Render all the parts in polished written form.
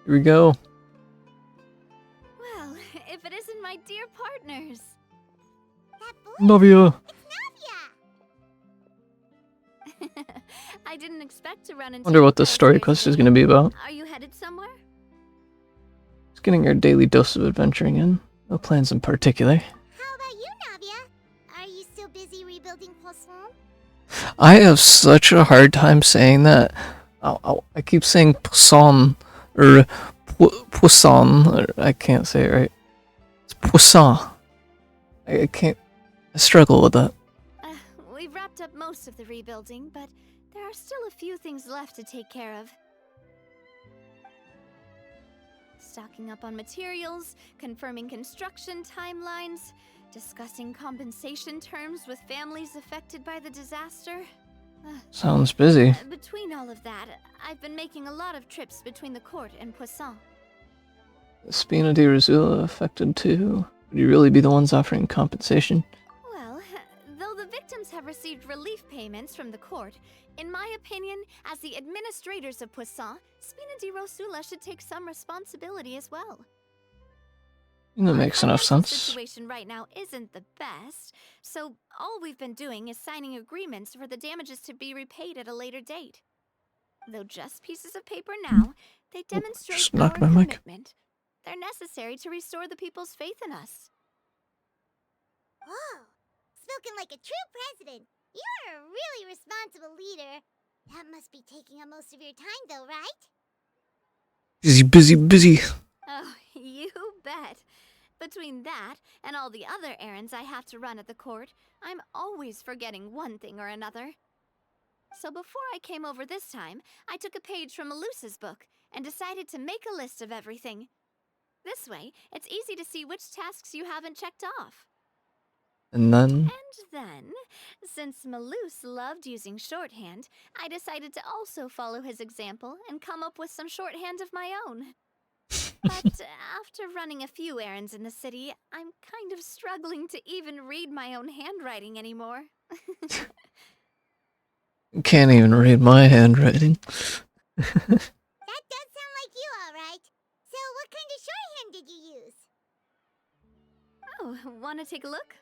Here we go. Well, if it isn't my dear partners. That boy, Navia. it's Navia! I didn't expect to run into Wonder you what this girls story here quest is today. gonna be about. Are you headed somewhere? Just getting our daily dose of adventuring in. No plans in particular. How about you, Navia? Are you still busy rebuilding Poisson? I have such a hard time saying that. I keep saying poisson or poisson. I can't say it right. It's poisson. I can't. I struggle with that. We've wrapped up most of the rebuilding, but there are still a few things left to take care of. Stocking up on materials, confirming construction timelines, discussing compensation terms with families affected by the disaster. Sounds busy. Between all of that, I've been making a lot of trips between the court and Poisson. Spina di Rosula affected too. Would you really be the ones offering compensation? Well, though the victims have received relief payments from the court, in my opinion, as the administrators of Poisson, Spina di Rosula should take some responsibility as well. That makes enough The sense. situation right now isn't the best, so all we've been doing is signing agreements for the damages to be repaid at a later date. Though just pieces of paper now, they demonstrate just our knocked my mic. commitment. They're necessary to restore the people's faith in us. Oh, spoken like a true president. You're a really responsible leader. That must be taking up most of your time, though, right? Busy. Oh, you bet. Between that and all the other errands I have to run at the court, I'm always forgetting one thing or another. So before I came over this time, I took a page from Melusa's book and decided to make a list of everything. This way, it's easy to see which tasks you haven't checked off. And then Since Malus loved using shorthand, I decided to also follow his example and come up with some shorthand of my own. But after running a few errands in the city, I'm kind of struggling to even read my own handwriting anymore. can't even read my handwriting. That does sound like you, all right. So what kind of shorthand did you use? Oh, wanna take a look?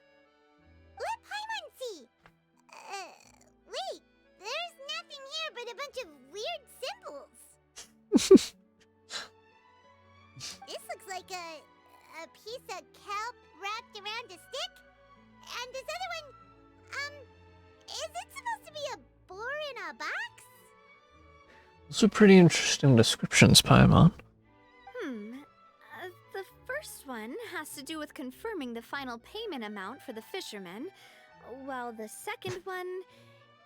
Let Paimon see. Wait. There's nothing here but a bunch of weird symbols. This looks like a piece of kelp wrapped around a stick. And this other one, is it supposed to be a boar in a box? Those are pretty interesting descriptions, Paimon. The first one has to do with confirming the final payment amount for the fishermen, while the second one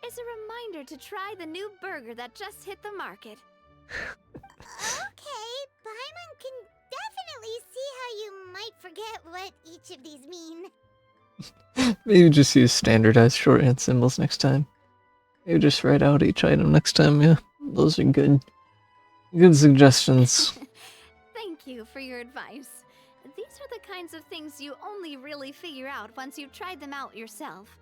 is a reminder to try the new burger that just hit the market. Okay, Paimon can definitely see how you might forget what each of these mean. Maybe just use standardized shorthand symbols next time. Maybe just write out each item next time, yeah. Those are good. Good suggestions. Thank you for your advice. These are the kinds of things you only really figure out once you've tried them out yourself.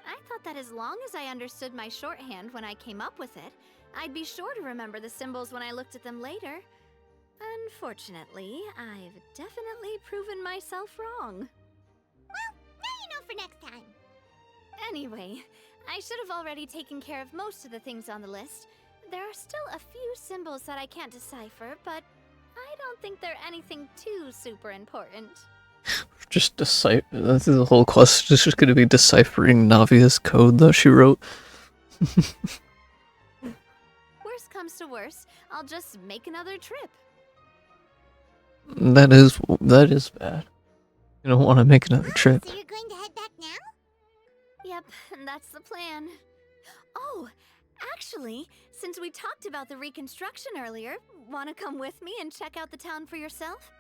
I thought that as long as I understood my shorthand when I came up with it, I'd be sure to remember the symbols when I looked at them later. Unfortunately, I've definitely proven myself wrong. Well, now you know for next time. Anyway, I should have already taken care of most of the things on the list. There are still a few symbols that I can't decipher, but I don't think they're anything too super important. Just decipher. This is the whole quest. It's just gonna be deciphering Navia's code that she wrote. Worst comes to worst, I'll just make another trip. That is bad. You don't want to make another trip. So you're going to head back now? Yep, that's the plan. Oh, actually, since we talked about the reconstruction earlier, want to come with me and check out the town for yourself?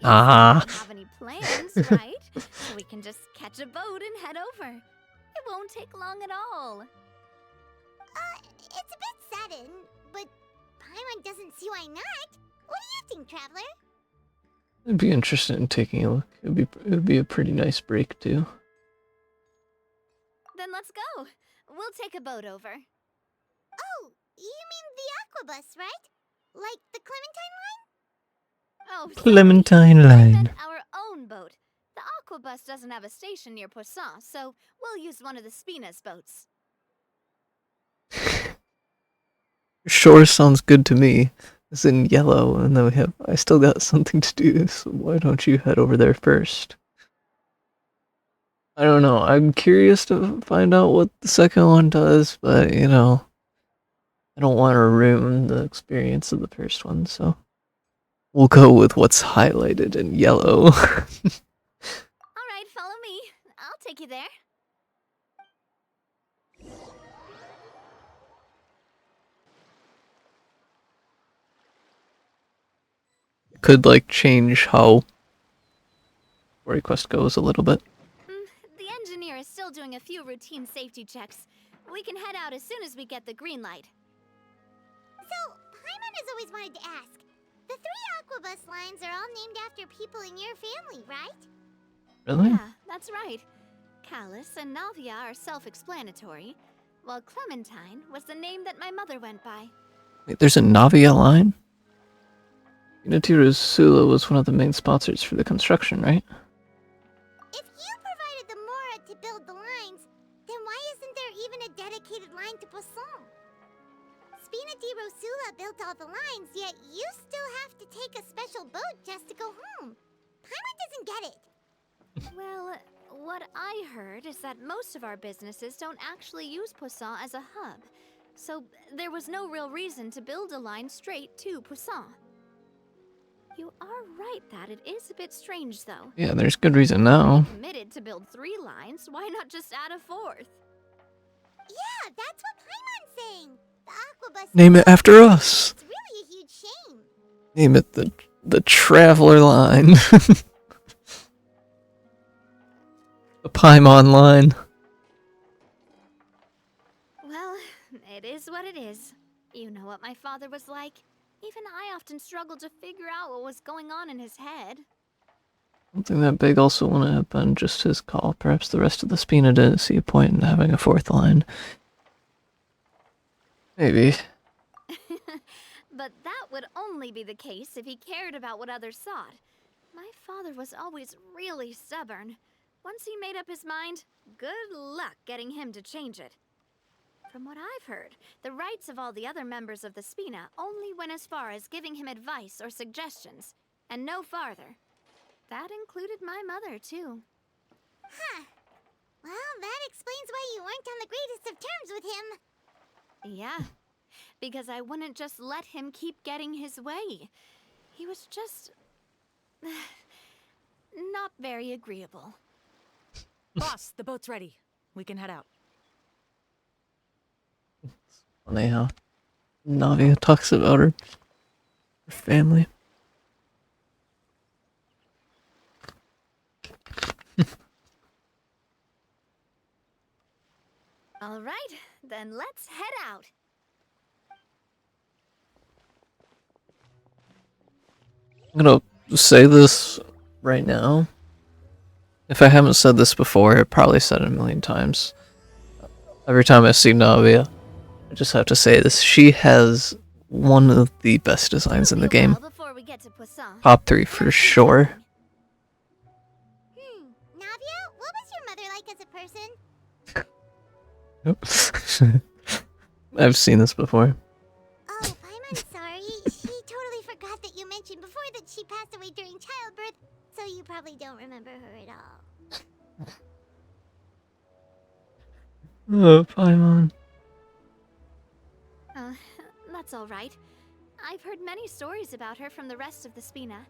You don't have any plans, right? So we can just catch a boat and head over. It won't take long at all. It's a bit sudden, but Paimon doesn't see why not. What do you think, Traveler? I'd be interested in taking a look. It would be a pretty nice break too. Then let's go. We'll take a boat over. Oh, you mean the aquabus, right? Like the Clementine line? Oh, sorry. Clementine I line. meant our own boat. The Aquabus doesn't have a station near Poisson, so we'll use one of the Spina's boats. Sure sounds good to me. It's in yellow, and then I still got something to do, so why don't you head over there first? I don't know, I'm curious to find out what the second one does, but I don't want to ruin the experience of the first one, so we'll go with what's highlighted in yellow. Alright, follow me. I'll take you there. Could, change how story quest goes a little bit. The engineer is still doing a few routine safety checks. We can head out as soon as we get the green light. So, Paimon has always wanted to ask. The 3 Aquabus lines are all named after people in your family, right? Really? Yeah, that's right. Callus and Navia are self-explanatory, while Clementine was the name that my mother went by. Wait, there's a Navia line? Sula was one of the main sponsors for the construction, right? If you provided the Mora to build the lines, then why isn't there even a dedicated line to Poisson? Spina di Rosula built all the lines, yet you still have to take a special boat just to go home. Paimon doesn't get it. Well, what I heard is that most of our businesses don't actually use Poisson as a hub, so there was no real reason to build a line straight to Poisson. You are right that it is a bit strange, though. Yeah, there's good reason now. Committed to build 3 lines, why not just add a 4th? Yeah, that's what Paimon's saying. The Aquabus. Name it after us. It's really a huge shame. Name it the Traveler line. The Paimon line. Well, it is what it is. You know what my father was like. Even I often struggled to figure out what was going on in his head. Something that big also wouldn't have been just his call. Perhaps the rest of the Spina didn't see a point in having a 4th line. Maybe. But that would only be the case if he cared about what others thought. My father was always really stubborn. Once he made up his mind, good luck getting him to change it. From what I've heard, the rights of all the other members of the Spina only went as far as giving him advice or suggestions, and no farther. That included my mother, too. Huh. Well, that explains why you weren't on the greatest of terms with him. Yeah, because I wouldn't just let him keep getting his way. He was just... not very agreeable. Boss, the boat's ready. We can head out. Funny how Navia talks about her family. All right, then let's head out. I'm gonna say this right now. If I haven't said this before, I've probably said it a million times. Every time I see Navia, I just have to say this. She has one of the best designs in the game. Before we get to Poisson. Top 3 for sure. Navia, what was your mother like as a person? Oops. I've seen this before. Oh, Paimon's sorry. She totally forgot that you mentioned before that she passed away during childbirth, so you probably don't remember her at all. Oh, Paimon. That's all right. I've heard many stories about her from the rest of the Spina.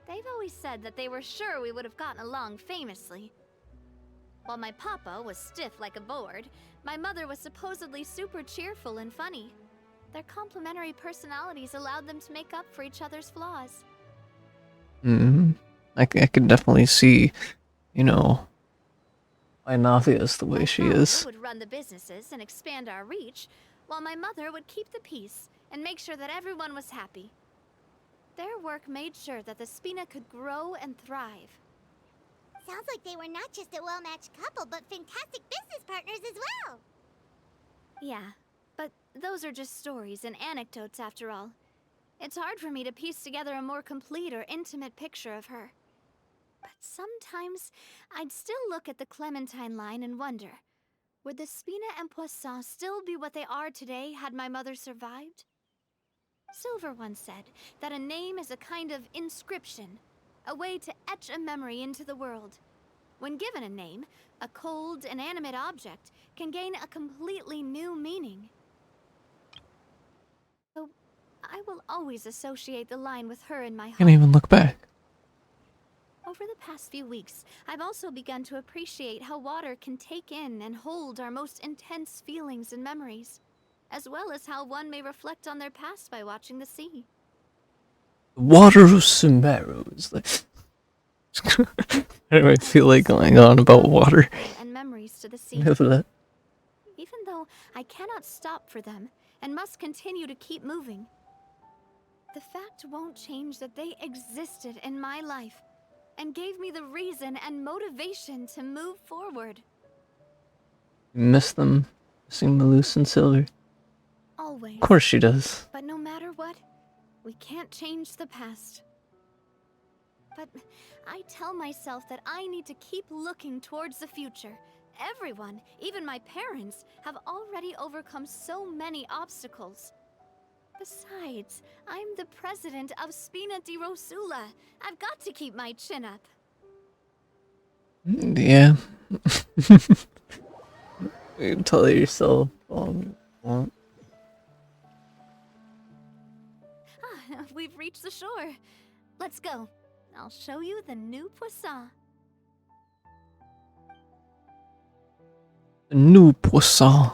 They've always said that they were sure we would have gotten along famously. While my papa was stiff like a board, my mother was supposedly super cheerful and funny. Their complementary personalities allowed them to make up for each other's flaws. I could definitely see, why Navia is the way My she father is. would run the businesses and expand our reach, while my mother would keep the peace and make sure that everyone was happy. Their work made sure that the Spina could grow and thrive. Sounds like they were not just a well-matched couple, but fantastic business partners as well. Yeah, but those are just stories and anecdotes after all. It's hard for me to piece together a more complete or intimate picture of her. But sometimes, I'd still look at the Clementine line and wonder, would the Spina and Poisson still be what they are today had my mother survived? Silver once said that a name is a kind of inscription, a way to etch a memory into the world. When given a name, a cold, inanimate object can gain a completely new meaning. So, I will always associate the line with her in my heart. Can't even look back. Over the past few weeks, I've also begun to appreciate how water can take in and hold our most intense feelings and memories, as well as how one may reflect on their past by watching the sea. Water of Sumeru is like. I don't feel like going on about water. And memories to the sea. Enough of that. Even though I cannot stop for them and must continue to keep moving, the fact won't change that they existed in my life and gave me the reason and motivation to move forward. Miss them. Missing Malus and Silver. Always. Of course she does. But no matter what, we can't change the past. But I tell myself that I need to keep looking towards the future. Everyone, even my parents, have already overcome so many obstacles. Besides, I'm the president of Spina di Rosula. I've got to keep my chin up. Yeah. You tell yourself. We've reached the shore. Let's go. I'll show you the new Poisson. New Poisson.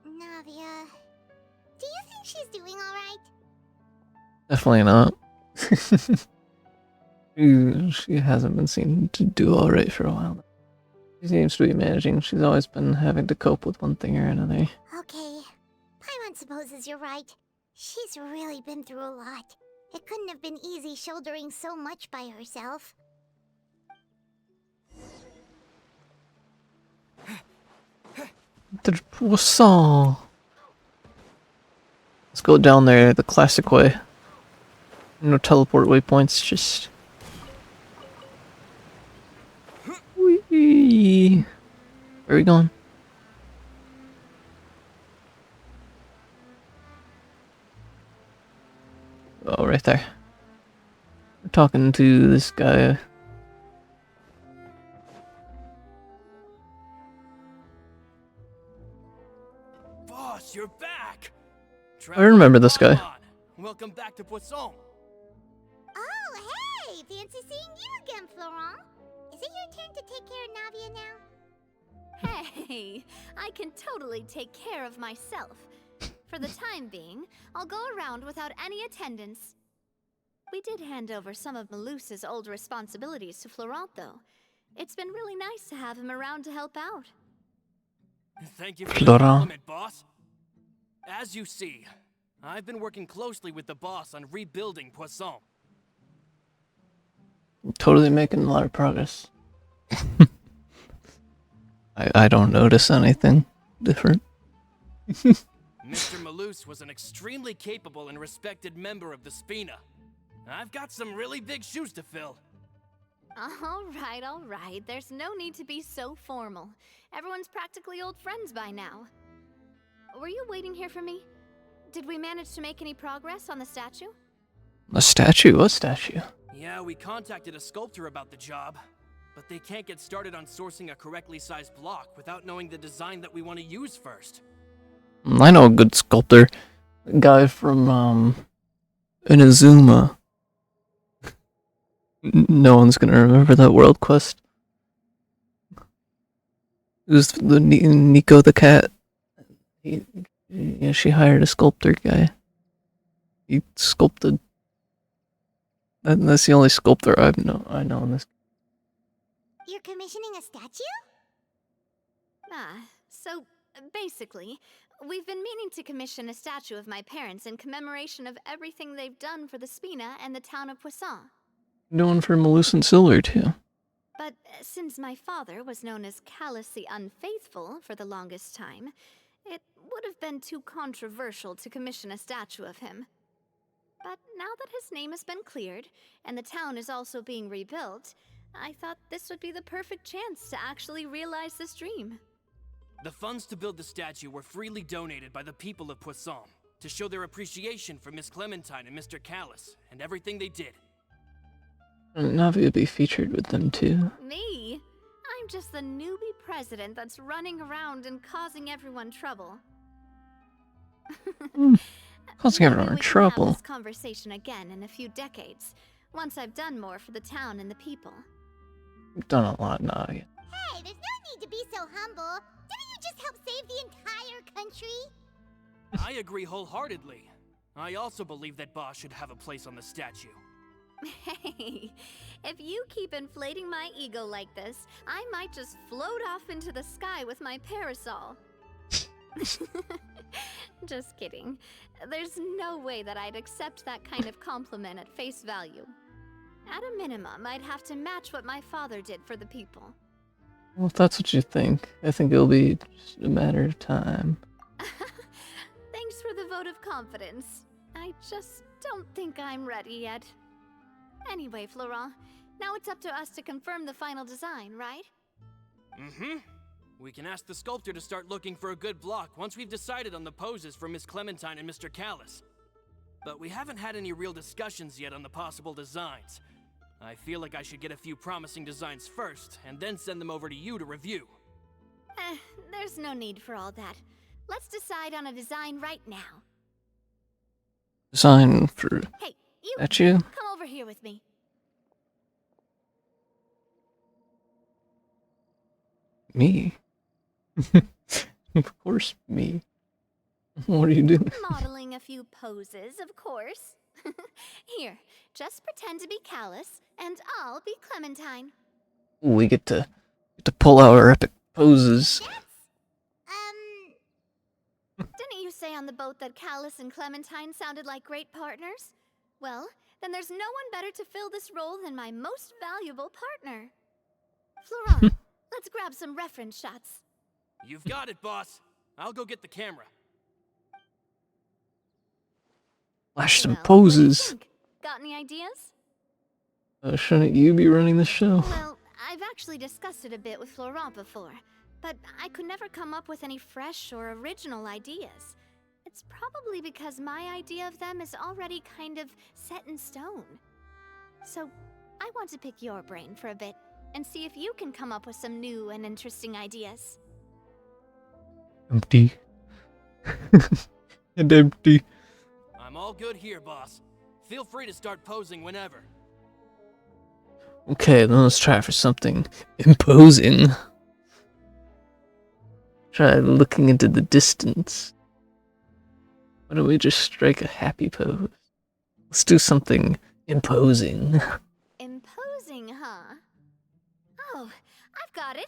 Navia, do you think she's doing alright? Definitely not. She hasn't been seen to do alright for a while. She seems to be managing. She's always been having to cope with one thing or another. Okay, Paimon supposes you're right. She's really been through a lot. It couldn't have been easy shouldering so much by herself. The Poisson. Let's go down there the classic way. No teleport waypoints, just. Whee! Where are we going? Oh, right there. We're talking to this guy. Boss, you're back! I remember this guy. Welcome back to Poisson. Oh, hey! Fancy seeing you again, Florent. Is it your turn to take care of Navia now? Hey, I can totally take care of myself. For the time being, I'll go around without any attendance. We did hand over some of Malus's old responsibilities to Florent, though. It's been really nice to have him around to help out. Thank you for the Florent. compliment, boss. As you see, I've been working closely with the boss on rebuilding Poisson. Totally making a lot of progress. I don't notice anything different. Mr. Malus was an extremely capable and respected member of the Spina. I've got some really big shoes to fill. All right. There's no need to be so formal. Everyone's practically old friends by now. Were you waiting here for me? Did we manage to make any progress on the statue? A statue? What statue? Yeah, we contacted a sculptor about the job, but they can't get started on sourcing a correctly sized block without knowing the design that we want to use first. I know a good sculptor. A guy from, Inazuma. No one's gonna remember that world quest. It was the Nico the cat. She hired a sculptor guy. He sculpted. That's the only sculptor I know in this. You're commissioning a statue? So basically, we've been meaning to commission a statue of my parents in commemoration of everything they've done for the Spina and the town of Poisson. Doing for Malus and Silver too. But since my father was known as callously unfaithful for the longest time, it would have been too controversial to commission a statue of him. But now that his name has been cleared, and the town is also being rebuilt, I thought this would be the perfect chance to actually realize this dream. The funds to build the statue were freely donated by the people of Poisson to show their appreciation for Miss Clementine and Mr. Callis and everything they did. Navia be featured with them too. Me? I'm just the newbie president that's running around and causing everyone trouble. Causing everyone Maybe we can trouble. have this conversation again in a few decades, once I've done more for the town and the people. You've done a lot, Navia. Hey, there's no need to be so humble. Didn't you just help save the entire country? I agree wholeheartedly. I also believe that Boss should have a place on the statue. Hey, if you keep inflating my ego like this, I might just float off into the sky with my parasol. Just kidding. There's no way that I'd accept that kind of compliment at face value. At a minimum, I'd have to match what my father did for the people. Well, if that's what you think, I think it'll be just a matter of time. Thanks for the vote of confidence. I just don't think I'm ready yet. Anyway, Florent, now it's up to us to confirm the final design, right? Mm-hmm. We can ask the sculptor to start looking for a good block once we've decided on the poses for Miss Clementine and Mr. Callis. But we haven't had any real discussions yet on the possible designs. I feel like I should get a few promising designs first, and then send them over to you to review. There's no need for all that. Let's decide on a design right now. Design for Hey, you! statue? Come over here with me. Me? Of course, me. What are you doing? Modeling a few poses, of course. Here, just pretend to be Callis, and I'll be Clementine. We get to pull out our epic poses. Didn't you say on the boat that Callis and Clementine sounded like great partners? Well, then there's no one better to fill this role than my most valuable partner. Florent, let's grab some reference shots. You've got it, boss. I'll go get the camera. Flash some Well, what do you poses. think? Got any ideas? Shouldn't you be running the show? Well, I've actually discussed it a bit with Florent before, but I could never come up with any fresh or original ideas. It's probably because my idea of them is already kind of set in stone. So, I want to pick your brain for a bit and see if you can come up with some new and interesting ideas. Empty. And empty. I'm all good here, boss. Feel free to start posing whenever. Okay, then let's try for something imposing. Try looking into the distance. Why don't we just strike a happy pose? Let's do something imposing. Imposing, huh? Oh, I've got it.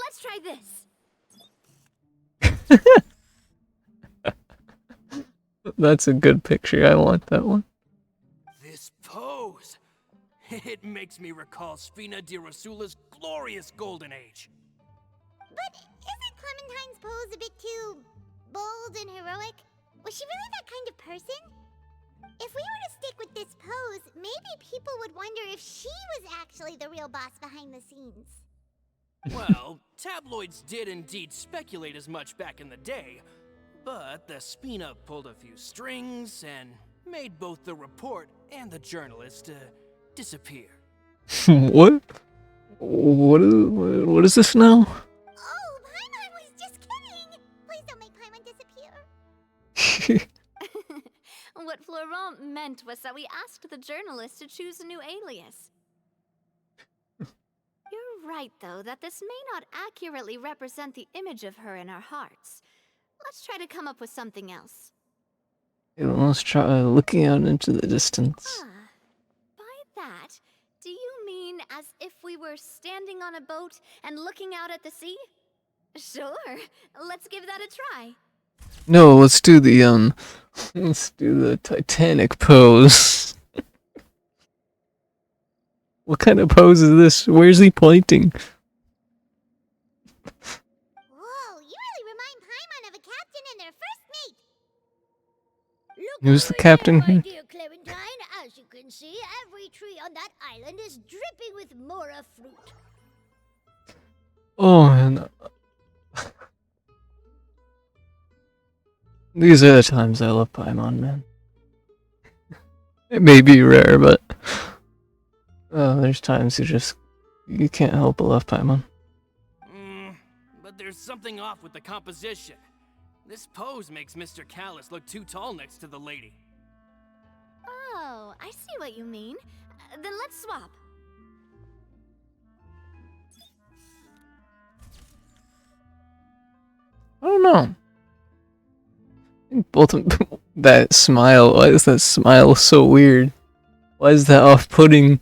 Let's try this. That's a good picture. I want that one. This pose! It makes me recall Spina di Rosula's glorious golden age. But isn't Clementine's pose a bit too bold and heroic? Was she really that kind of person? If we were to stick with this pose, maybe people would wonder if she was actually the real boss behind the scenes. Well, tabloids did indeed speculate as much back in the day, but the Spina pulled a few strings and made both the report and the journalist disappear. What? What is this now? Oh, Paimon was just kidding! Please don't make Paimon disappear. What Florent meant was that we asked the journalist to choose a new alias. You're right, though, that this may not accurately represent the image of her in our hearts. Let's try to come up with something else. Let's try looking out into the distance. Ah, by that, do you mean as if we were standing on a boat and looking out at the sea? Sure, let's give that a try. No, let's do the Titanic pose. What kind of pose is this? Where's he pointing? Whoa, you really remind Paimon of a captain in their Who's the captain here? My dear Clementine, as you can see, every tree on that island is dripping with mora fruit. Oh man. These are the times I love Paimon, man. It may be rare, but there's times you can't help but love Paimon. But there's something off with the composition. This pose makes Mr. Callus look too tall next to the lady. Oh, I see what you mean. Then let's swap. I don't know. I think both of that smile. Why is that smile so weird? Why is that off-putting?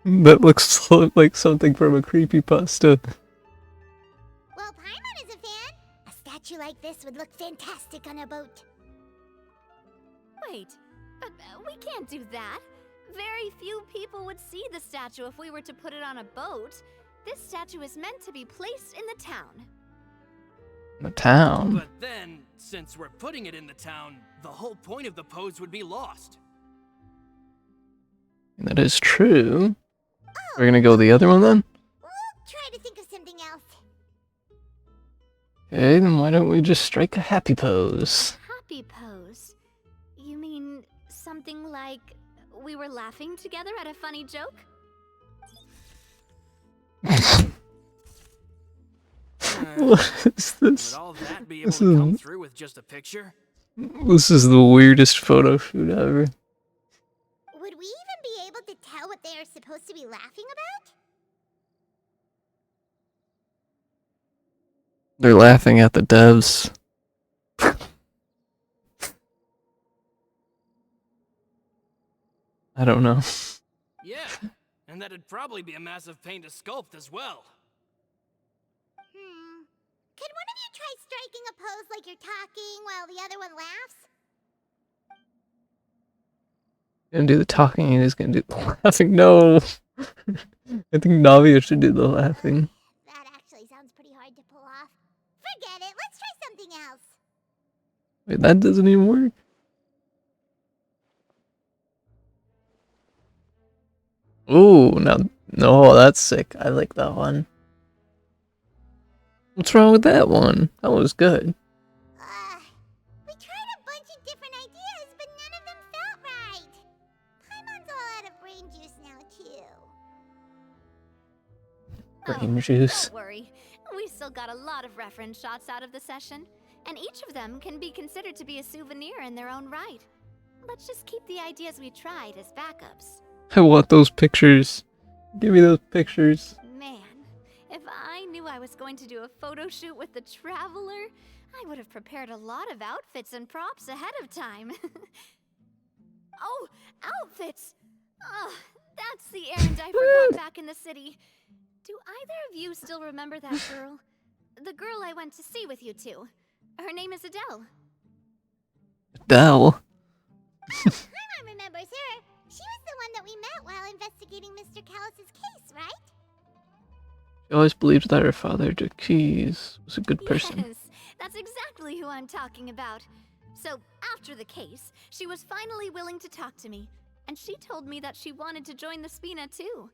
That looks like something from a creepypasta. Well, Paimon is a fan. A statue like this would look fantastic on a boat. Wait, but we can't do that. Very few people would see the statue if we were to put it on a boat. This statue is meant to be placed in the town. The town. But then, since we're putting it in the town, the whole point of the pose would be lost. That is true. We're gonna go the other one then? We'll try to think of something else. Okay, then why don't we just strike a happy pose? Happy pose? You mean something like we were laughing together at a funny joke? What is this? Would all that be able to come through with just a picture? This is the weirdest photo shoot ever. Would we even be able to tell what they are supposed to be laughing about? They're laughing at the devs. I don't know. Yeah, and that'd probably be a massive pain to sculpt as well. Could one of you try striking a pose like you're talking while the other one laughs? Gonna do the talking and he's gonna do the laughing. No! I think Navia should do the laughing. That actually sounds pretty hard to pull off. Forget it, let's try something else. Wait, that doesn't even work? Ooh, no, that's sick. I like that one. What's wrong with that one? That was good. We tried a bunch of different ideas, but none of them felt right. Paimon's all out of brain juice now, too. Brain juice. Don't worry. We still got a lot of reference shots out of the session, and each of them can be considered to be a souvenir in their own right. Let's just keep the ideas we tried as backups. I want those pictures. Give me those pictures. Man, if I knew I was going to do a photo shoot with the Traveler, I would have prepared a lot of outfits and props ahead of time. Oh, outfits! Ugh, that's the errand I forgot back in the city. Do either of you still remember that girl? The girl I went to see with you two. Her name is Adele. Adele. Paimon remembers her. She was the one that we met while investigating Mr. Callus's case, right? She always believed that her father, Keys, was a good person. Yes, that's exactly who I'm talking about. So, after the case, she was finally willing to talk to me, and she told me that she wanted to join the Spina too.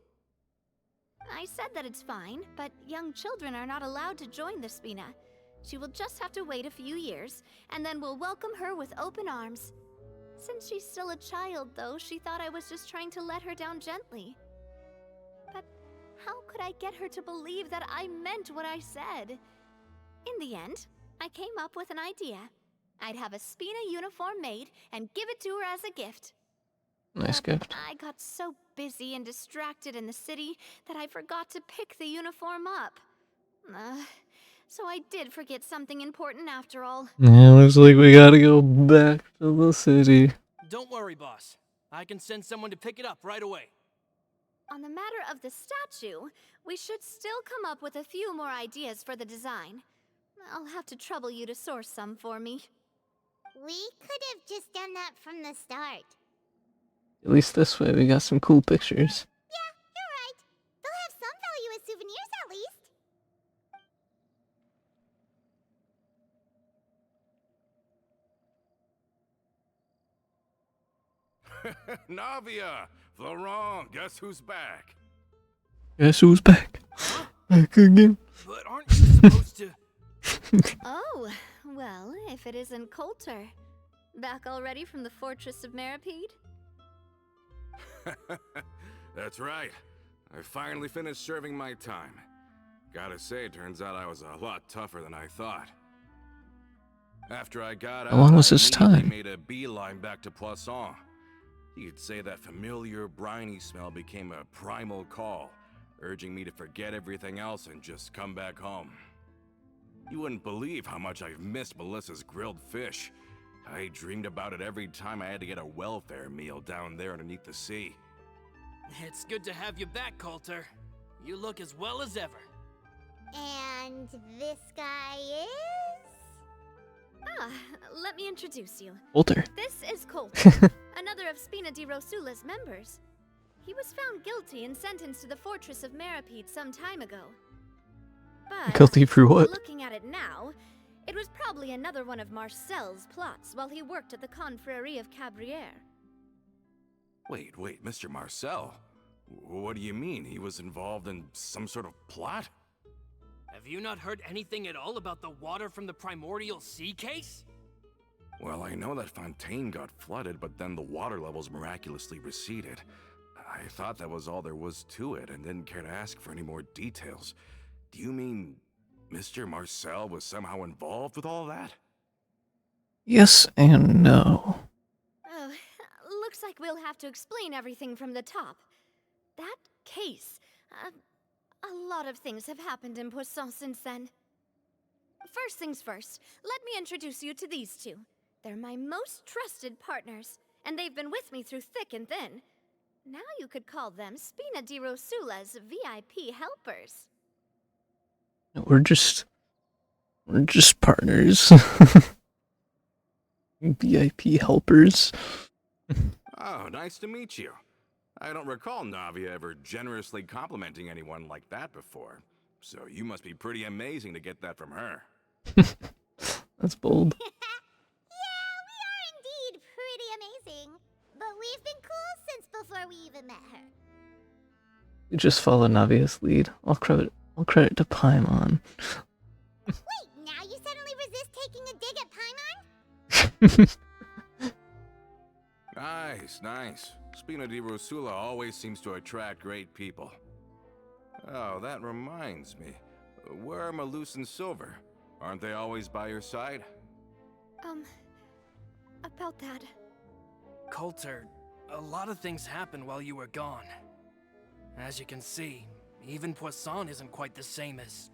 I said that it's fine, but young children are not allowed to join the Spina. She will just have to wait a few years, and then we'll welcome her with open arms. Since she's still a child, though, she thought I was just trying to let her down gently. But how could I get her to believe that I meant what I said? In the end, I came up with an idea. I'd have a Spina uniform made and give it to her as a gift. Nice gift. I got so busy and distracted in the city that I forgot to pick the uniform up. So I did forget something important after all. Yeah, looks like we gotta go back to the city. Don't worry, boss. I can send someone to pick it up right away. On the matter of the statue, we should still come up with a few more ideas for the design. I'll have to trouble you to source some for me. We could have just done that from the start. At least this way we got some cool pictures. Yeah, you're right. They'll have some value as souvenirs at least. Navia! Florent, guess who's back? Guess who's back? Back again. But aren't you supposed to... Oh, well, if it isn't Coulter. Back already from the Fortress of Meripede? That's right. I finally finished serving my time. Gotta say, turns out I was a lot tougher than I thought. After I got out, How long was I this immediately time? made a beeline back to Poisson. You'd say that familiar, briny smell became a primal call, urging me to forget everything else and just come back home. You wouldn't believe how much I've missed Melissa's grilled fish. I dreamed about it every time I had to get a welfare meal down there underneath the sea. It's good to have you back, Coulter. You look as well as ever. And this guy is? Ah, let me introduce you. Coulter. This is Coulter, another of Spina di Rosula's members. He was found guilty and sentenced to the Fortress of Meripede some time ago. But Guilty for what? looking at it now, it was probably another one of Marcel's plots while he worked at the Confrérie of Cabrières. Wait, Mr. Marcel? What do you mean? He was involved in some sort of plot? Have you not heard anything at all about the water from the primordial sea case? Well, I know that Fontaine got flooded, but then the water levels miraculously receded. I thought that was all there was to it and didn't care to ask for any more details. Do you mean Mr. Marcel was somehow involved with all that? Yes and no. Oh, looks like we'll have to explain everything from the top. That case, a lot of things have happened in Poisson since then. First things first, let me introduce you to these two. They're my most trusted partners, and they've been with me through thick and thin. Now you could call them Spina di Rosula's VIP helpers. We're just partners. VIP helpers. Oh, nice to meet you. I don't recall Navia ever generously complimenting anyone like that before. So you must be pretty amazing to get that from her. That's bold. Yeah, we are indeed pretty amazing. But we've been cool since before we even met her. We just follow Navia's lead. All credit to Paimon. Wait, now you suddenly resist taking a dig at Paimon? Nice. Spina di Rosula always seems to attract great people. Oh, that reminds me. Where are Malus and Silver? Aren't they always by your side? About that. Coulter, a lot of things happened while you were gone. As you can see, even Poisson isn't quite the same as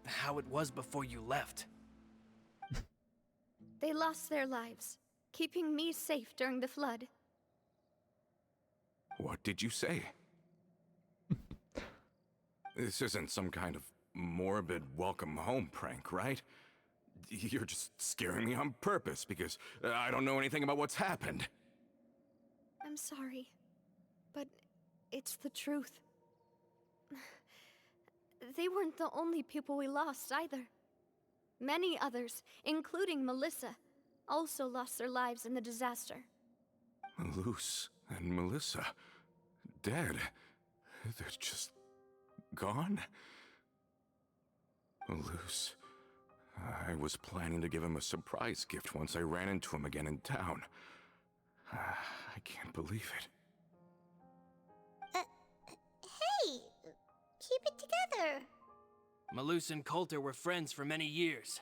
how it was before you left. They lost their lives, keeping me safe during the flood. What did you say? This isn't some kind of morbid welcome home prank, right? You're just scaring me on purpose because I don't know anything about what's happened. I'm sorry, but it's the truth. They weren't the only people we lost either. Many others, including Melissa, also lost their lives in the disaster. Malus and Melissa, dead. They're just gone? Malus. I was planning to give him a surprise gift once I ran into him again in town. I can't believe it. Hey, keep it together. Malus and Coulter were friends for many years,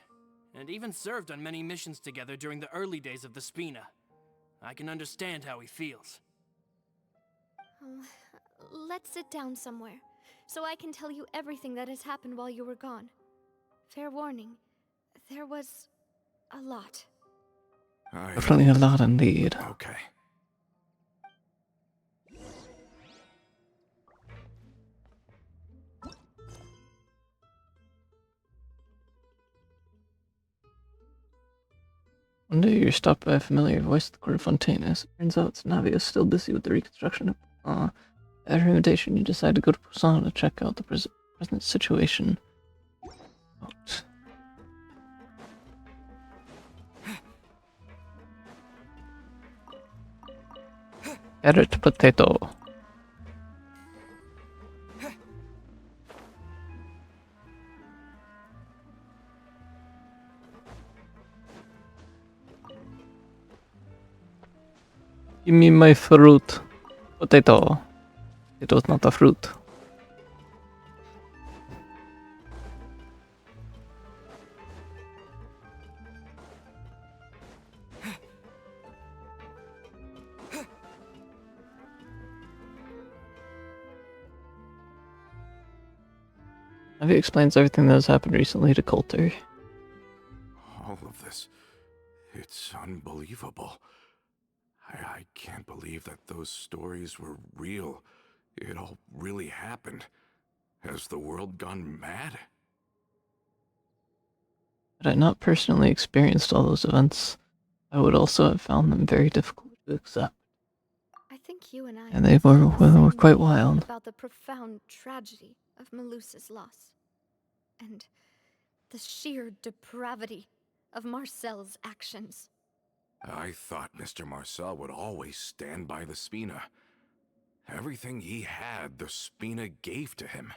and even served on many missions together during the early days of the Spina. I can understand how he feels. Oh, let's sit down somewhere, so I can tell you everything that has happened while you were gone. Fair warning, there was a lot. Definitely a lot indeed. Okay. One day you're stopped by a familiar voice at the court of Fontaines. It turns out Navia is still busy with the reconstruction of at her invitation, you decide to go to Poisson to check out the present situation. Out. Carrot potato. Give me my fruit. Potato. It was not a fruit. Navia explains everything that has happened recently to Coulter. All of this. It's unbelievable. I can't believe that those stories were real. It all really happened. Has the world gone mad? Had I not personally experienced all those events, I would also have found them very difficult to accept. I think you and I And they both feel the were same quite way wild. about the profound tragedy of Melusa's loss. And the sheer depravity of Marcel's actions. I thought Mr. Marcel would always stand by the Spina. Everything he had, the Spina gave to him.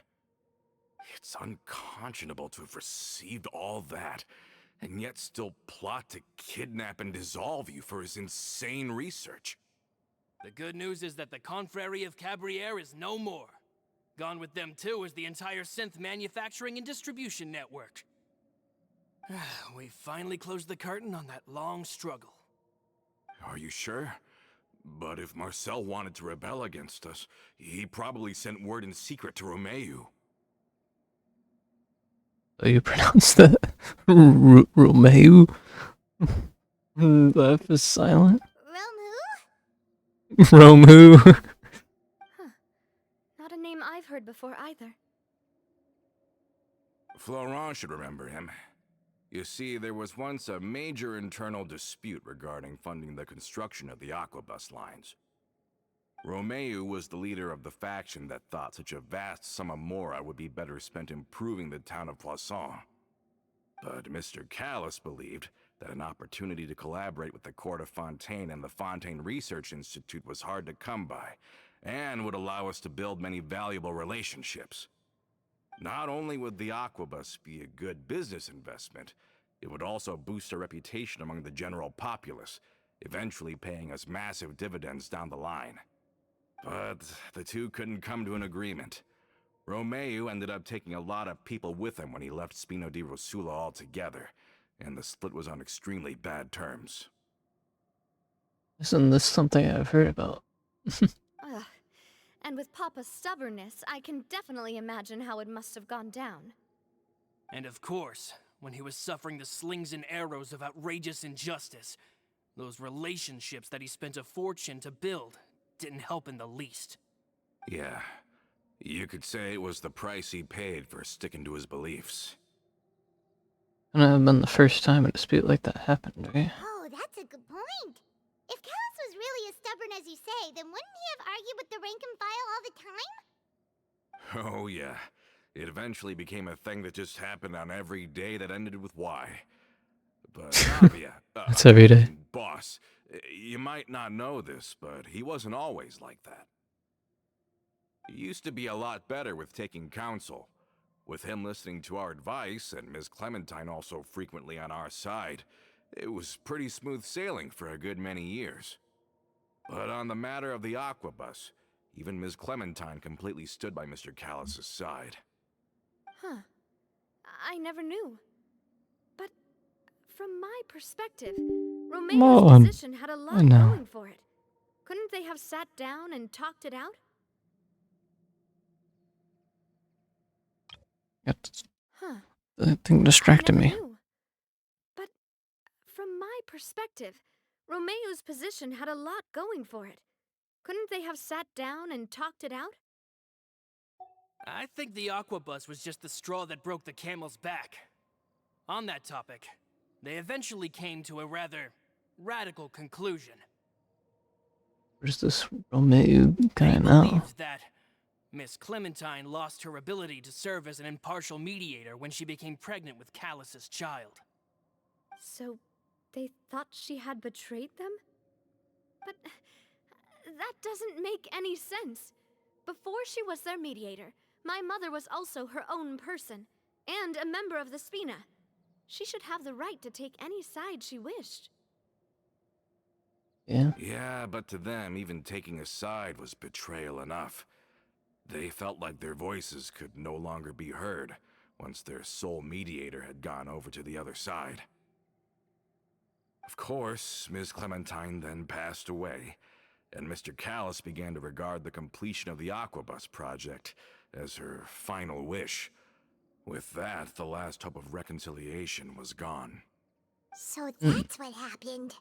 It's unconscionable to have received all that, and yet still plot to kidnap and dissolve you for his insane research. The good news is that the Confrérie of Cabriere is no more. Gone with them too is the entire synth manufacturing and distribution network. We finally closed the curtain on that long struggle. Are you sure? But if Marcel wanted to rebel against us, he probably sent word in secret to Romeu. So you pronounce that Romeu? The F is silent. Realm who? Romu. Not a name I've heard before either. Florent should remember him. You see, there was once a major internal dispute regarding funding the construction of the Aquabus lines. Romeu was the leader of the faction that thought such a vast sum of mora would be better spent improving the town of Poisson. But Mr. Callis believed that an opportunity to collaborate with the Court of Fontaine and the Fontaine Research Institute was hard to come by, and would allow us to build many valuable relationships. Not only would the Aquabus be a good business investment, it would also boost our reputation among the general populace, eventually paying us massive dividends down the line. But the two couldn't come to an agreement. Romeu ended up taking a lot of people with him when he left Spino di Rosula altogether, and the split was on extremely bad terms. Isn't this something I've heard about? Ugh. And with Papa's stubbornness, I can definitely imagine how it must have gone down. And of course, when he was suffering the slings and arrows of outrageous injustice, those relationships that he spent a fortune to build didn't help in the least. Yeah, you could say it was the price he paid for sticking to his beliefs. Couldn't have been the first time a dispute like that happened, right? Oh, that's a good point. If Callus was really as stubborn as you say, then wouldn't he have argued with the rank and file all the time? Oh yeah, it eventually became a thing that just happened on every day that ended with Y. But Navia, That's every day. boss, you might not know this, but he wasn't always like that. He used to be a lot better with taking counsel. With him listening to our advice, and Ms. Clementine also frequently on our side, it was pretty smooth sailing for a good many years. But on the matter of the Aquabus, even Ms. Clementine completely stood by Mr. Callus's side. Huh. I never knew. But from my perspective, Romeo's Mom, position had a lot know. going for it. Couldn't they have sat down and talked it out? Huh. That thing distracted I never me. knew. But from my perspective, Romeo's position had a lot going for it. Couldn't they have sat down and talked it out? I think the Aquabus was just the straw that broke the camel's back. On that topic, they eventually came to a rather radical conclusion. Where's this Romeu guy They now? believed that Miss Clementine lost her ability to serve as an impartial mediator when she became pregnant with Callus's child. So, they thought she had betrayed them? But That doesn't make any sense. Before she was their mediator, my mother was also her own person, and a member of the Spina. She should have the right to take any side she wished. Yeah. Yeah, but to them, even taking a side was betrayal enough. They felt like their voices could no longer be heard once their sole mediator had gone over to the other side. Of course, Ms. Clementine then passed away, and Mr. Callis began to regard the completion of the Aquabus project as her final wish. With that, the last hope of reconciliation was gone. So that's what happened.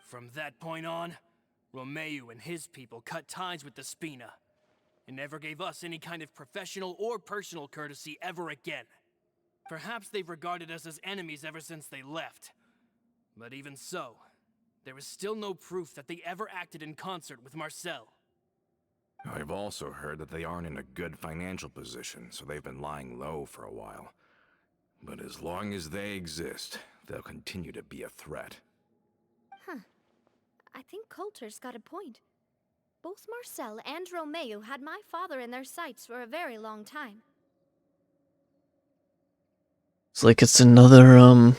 From that point on, Romeu and his people cut ties with the Spina, and never gave us any kind of professional or personal courtesy ever again. Perhaps they've regarded us as enemies ever since they left. But even so, there is still no proof that they ever acted in concert with Marcel. I've also heard that they aren't in a good financial position, so they've been lying low for a while. But as long as they exist, they'll continue to be a threat. Huh. I think Coulter's got a point. Both Marcel and Romeu had my father in their sights for a very long time. It's like it's another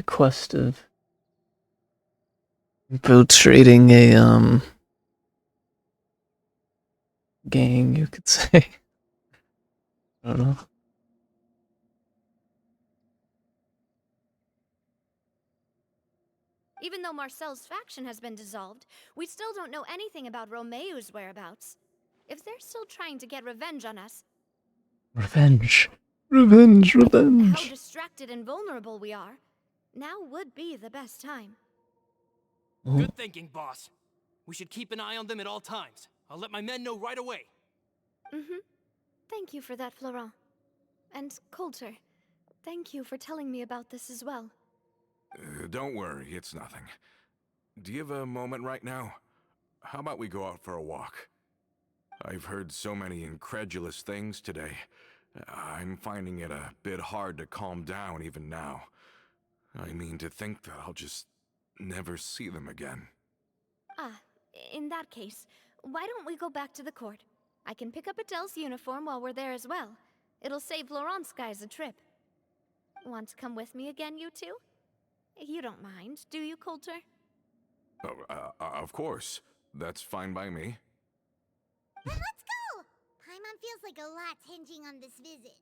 quest of infiltrating a gang, you could say. I don't know. Even though Marcel's faction has been dissolved, we still don't know anything about Romeu's whereabouts. If they're still trying to get revenge on us, Revenge. Revenge, how revenge. distracted and vulnerable we are, now would be the best time. Good thinking, boss. We should keep an eye on them at all times. I'll let my men know right away. Thank you for that, Florent. And Coulter, thank you for telling me about this as well. Don't worry, it's nothing. Do you have a moment right now? How about we go out for a walk? I've heard so many incredulous things today. I'm finding it a bit hard to calm down even now. I mean, to think that I'll just never see them again. Ah, in that case, why don't we go back to the court? I can pick up Adele's uniform while we're there as well. It'll save Laurent's guys a trip. Want to come with me again, you two? You don't mind, do you, Coulter? Oh, of course. That's fine by me. Then let's go! Paimon feels like a lot's hinging on this visit.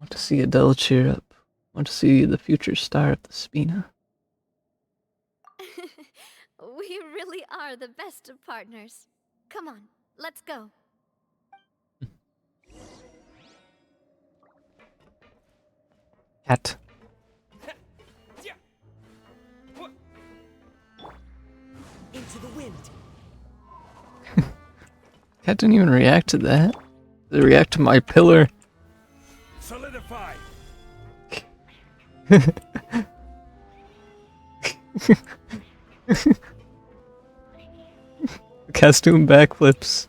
Want to see Adele cheer up. Want to see the future star of the Spina. We really are the best of partners. Come on, let's go. Cat. Into the wind. Cat didn't even react to that. They react to my pillar. Solidify! Cat's doing backflips.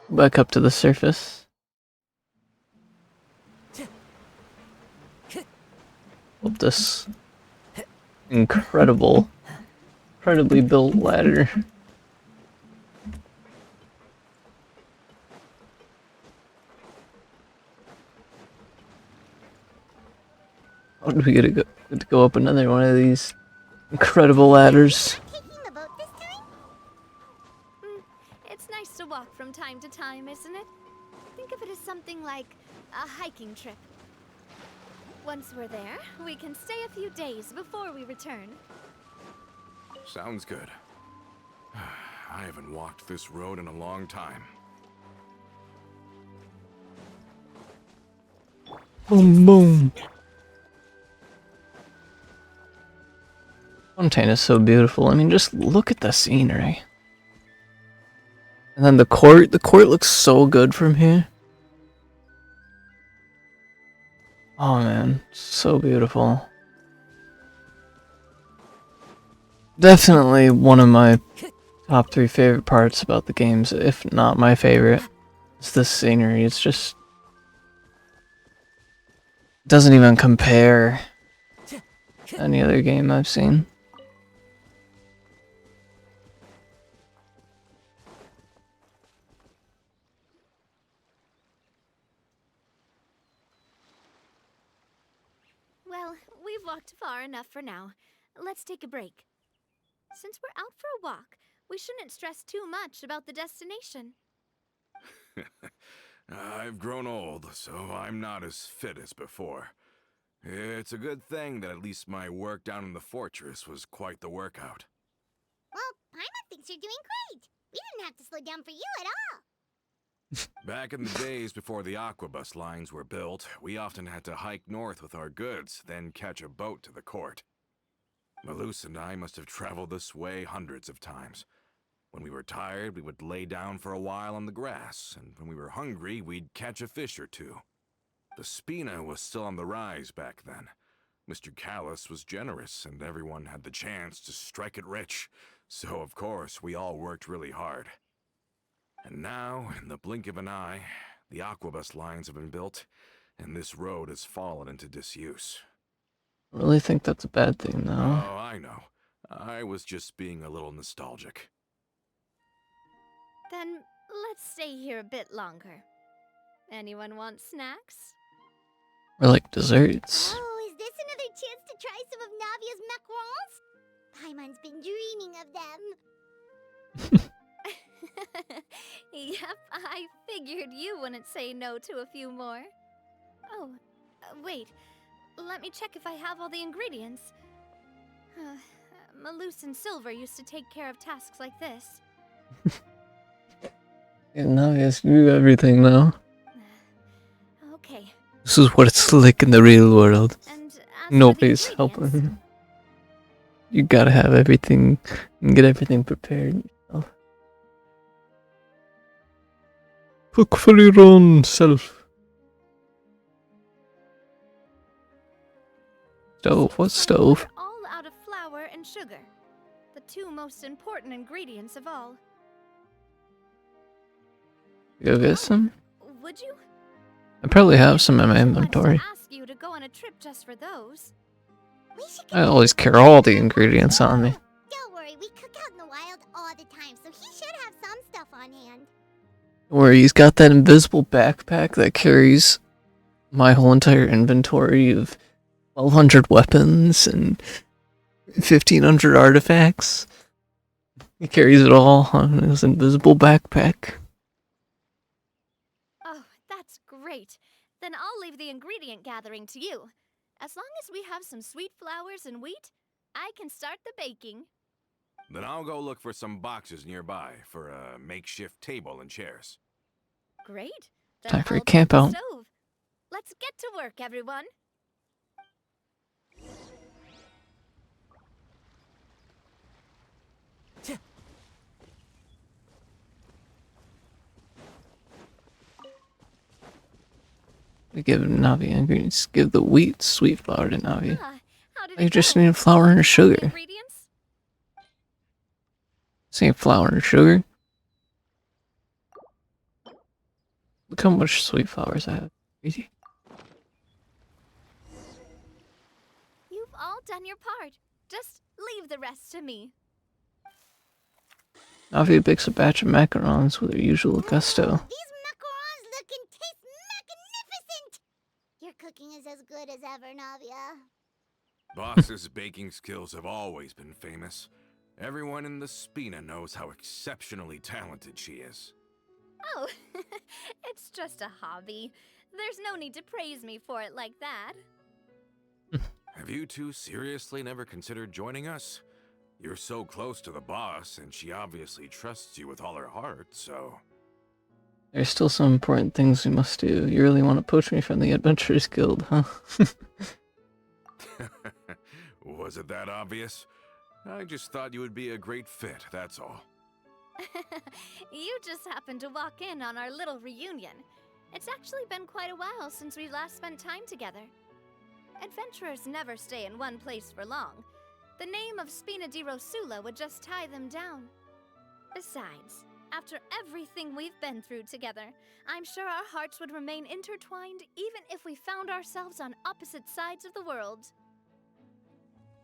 Back up to the surface. Up this incredibly built ladder. How do we get to go up another one of these incredible ladders? Taking the boat this time? It's nice to walk from time to time, isn't it? Think of it as something like a hiking trip. Once we're there, we can stay a few days before we return. Sounds good. I haven't walked this road in a long time. Boom, boom. Fontaine is so beautiful. I mean, just look at the scenery. And then the court looks so good from here. Oh man, so beautiful. Definitely one of my top 3 favorite parts about the games, if not my favorite. It's the scenery. It's just doesn't even compare to any other game I've seen. Well, we've walked far enough for now. Let's take a break. Since we're out for a walk, we shouldn't stress too much about the destination. I've grown old, so I'm not as fit as before. It's a good thing that at least my work down in the fortress was quite the workout. Well, Paimon thinks you're doing great. We didn't have to slow down for you at all. Back in the days before the aquabus lines were built, we often had to hike north with our goods, then catch a boat to the court. Malus and I must have traveled this way hundreds of times. When we were tired, we would lay down for a while on the grass, and when we were hungry, we'd catch a fish or two. The Spina was still on the rise back then. Mr. Callis was generous, and everyone had the chance to strike it rich, so of course we all worked really hard. And now, in the blink of an eye, the aquabus lines have been built, and this road has fallen into disuse. I really think that's a bad thing, though. Oh, I know. I was just being a little nostalgic. Then let's stay here a bit longer. Anyone want snacks? Or like desserts. Oh, is this another chance to try some of Navia's macarons? Paimon's been dreaming of them. Yep, I figured you wouldn't say no to a few more. Oh, wait. Let me check if I have all the ingredients. Malus and Silver used to take care of tasks like this. Yeah, Navia's do everything now. Okay. This is what it's like in the real world. And as Nobody's for the helping. ingredients, You gotta have everything and get everything prepared yourself. Cook for your own self. Stove? What stove? we're all out of flour and sugar, the two most important ingredients of all. Go get some? Would you? I probably have some in my I wanted inventory. to ask you to go on a trip just for those. We should I always carry all the ingredients on me. Don't worry, we cook out in the wild all the time, so he should have some stuff on hand. Where he's got that invisible backpack that carries my whole entire inventory of 1,200 weapons and 1,500 artifacts. He carries it all on his invisible backpack. Oh, that's great. Then I'll leave the ingredient gathering to you. As long as we have some sweet flowers and wheat, I can start the baking. Then I'll go look for some boxes nearby for a makeshift table and chairs. Great. Then Time for a I'll build camp the out. stove. Let's get to work, everyone. We give Navi ingredients. Give the wheat sweet flour to Navi. How did You it just go? need flour and All the sugar. ingredients? Same flour and sugar. Look how much sweet flowers I have. Crazy. You've all done your part. Just leave the rest to me. Navi bakes a batch of macarons with her usual gusto. These macarons look and taste magnificent! Your cooking is as good as ever, Navia. Boss's baking skills have always been famous. Everyone in the Spina knows how exceptionally talented she is. Oh, it's just a hobby. There's no need to praise me for it like that. Have you two seriously never considered joining us? You're so close to the boss, and she obviously trusts you with all her heart, so... There's still some important things we must do. You really want to poach me from the Adventurers Guild, huh? Was it that obvious? I just thought you would be a great fit, that's all. You just happened to walk in on our little reunion. It's actually been quite a while since we last spent time together. Adventurers never stay in one place for long. The name of Spina di Rosula would just tie them down. Besides, after everything we've been through together, I'm sure our hearts would remain intertwined even if we found ourselves on opposite sides of the world.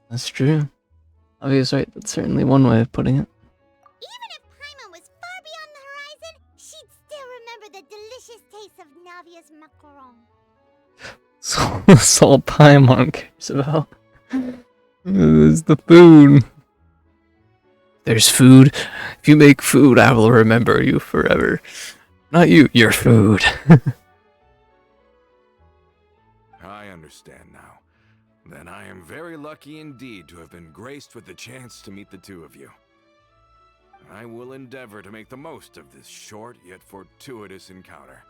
That's true. Navia's right, that's certainly one way of putting it. Even if Paimon was far beyond the horizon, she'd still remember the delicious taste of Navia's macaron. So that's all Paimon cares about. Is the food. There's food. If you make food, I will remember you forever. Not you, your food. I understand now. Then I am very lucky indeed to have been graced with the chance to meet the two of you. I will endeavor to make the most of this short yet fortuitous encounter,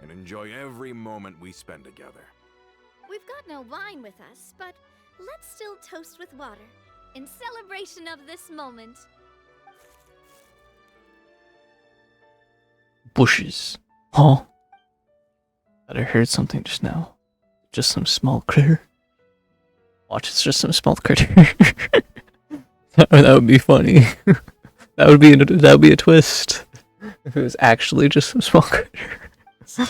and enjoy every moment we spend together. We've got no wine with us, but let's still toast with water, in celebration of this moment. Bushes. Huh? Thought I heard something just now. Just some small critter. Watch, it's just some small critter. That would be funny. that would be a twist. If it was actually just some small critter. Cheers! Hey,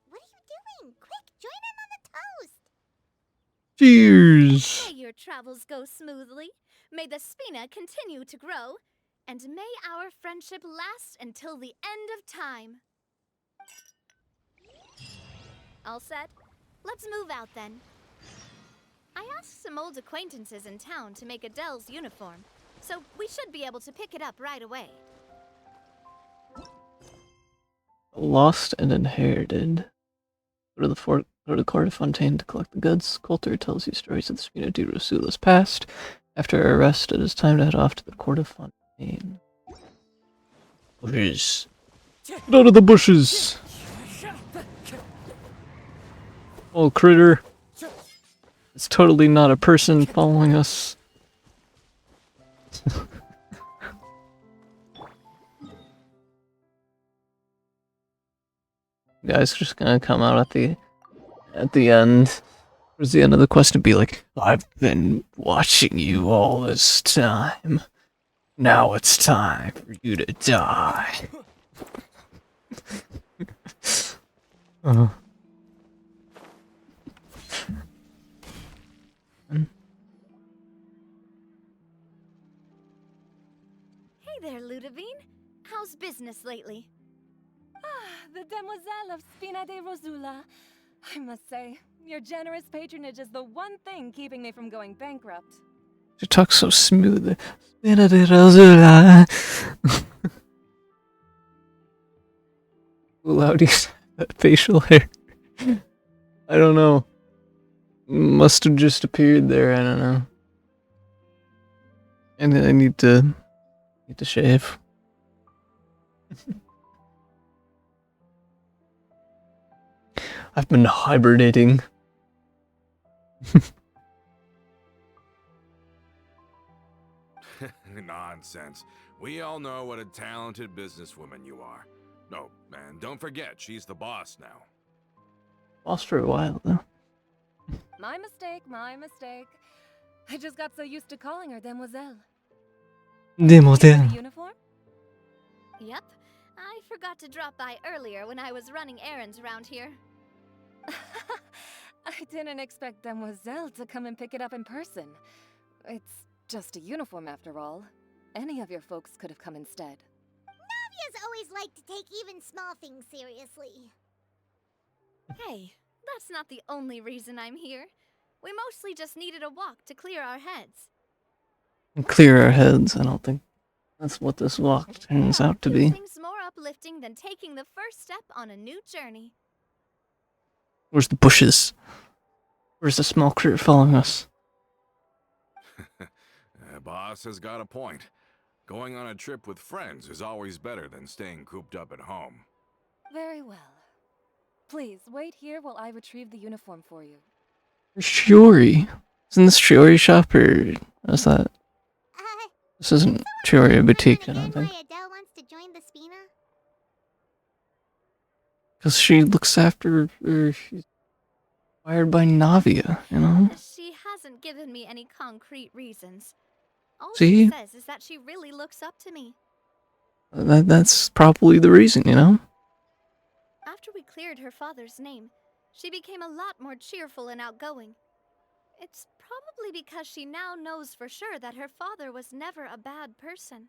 what are you doing? Quick, join in on the toast! Cheers! May your travels go smoothly, may the Spina continue to grow, and may our friendship last until the end of time. All set? Let's move out then. I asked some old acquaintances in town to make Adele's uniform, so we should be able to pick it up right away. Lost and inherited. Go to the Court of Fontaine to collect the goods. Coulter tells you stories of the Spina di Rosula's past. After her arrest, it is time to head off to the Court of Fontaine. Bushes. Get out of the bushes! Oh, critter. It's totally not a person following us. Guys just gonna come out at the end. Towards the end of the quest and be like, I've been watching you all this time. Now it's time for you to die. Hey there, Ludovine. How's business lately? The Demoiselle of Spina di Rosula. I must say, your generous patronage is the one thing keeping me from going bankrupt. She talks so smooth. Spina di Rosula. How do you say that facial hair? I don't know. Must have just appeared there. I don't know. And I need to shave. I've been hibernating. Nonsense. We all know what a talented businesswoman you are. No, and don't forget, she's the boss now. Lost for a while, though. My mistake, my mistake. I just got so used to calling her Demoiselle. Demoiselle. The uniform? Yep. I forgot to drop by earlier when I was running errands around here. I didn't expect Demoiselle to come and pick it up in person. It's just a uniform after all. Any of your folks could have come instead. Navia's always liked to take even small things seriously. Hey, that's not the only reason I'm here. We mostly just needed a walk to clear our heads. Clear our heads. I don't think that's what this walk turns out to be. Nothing's more uplifting than taking the first step on a new journey. Where's the bushes? Where's the small critter following us? Boss has got a point. Going on a trip with friends is always better than staying cooped up at home. Very well. Please, wait here while I retrieve the uniform for you. Shiori. Isn't this Shiori shop or what's that? This isn't Shiori boutique, I don't think. Why Adele wants to join the Spina? Because she looks after her. Inspired by Navia, you know? She hasn't given me any concrete reasons. All she See? says is that she really looks up to me. That's probably the reason, you know? After we cleared her father's name, she became a lot more cheerful and outgoing. It's probably because she now knows for sure that her father was never a bad person.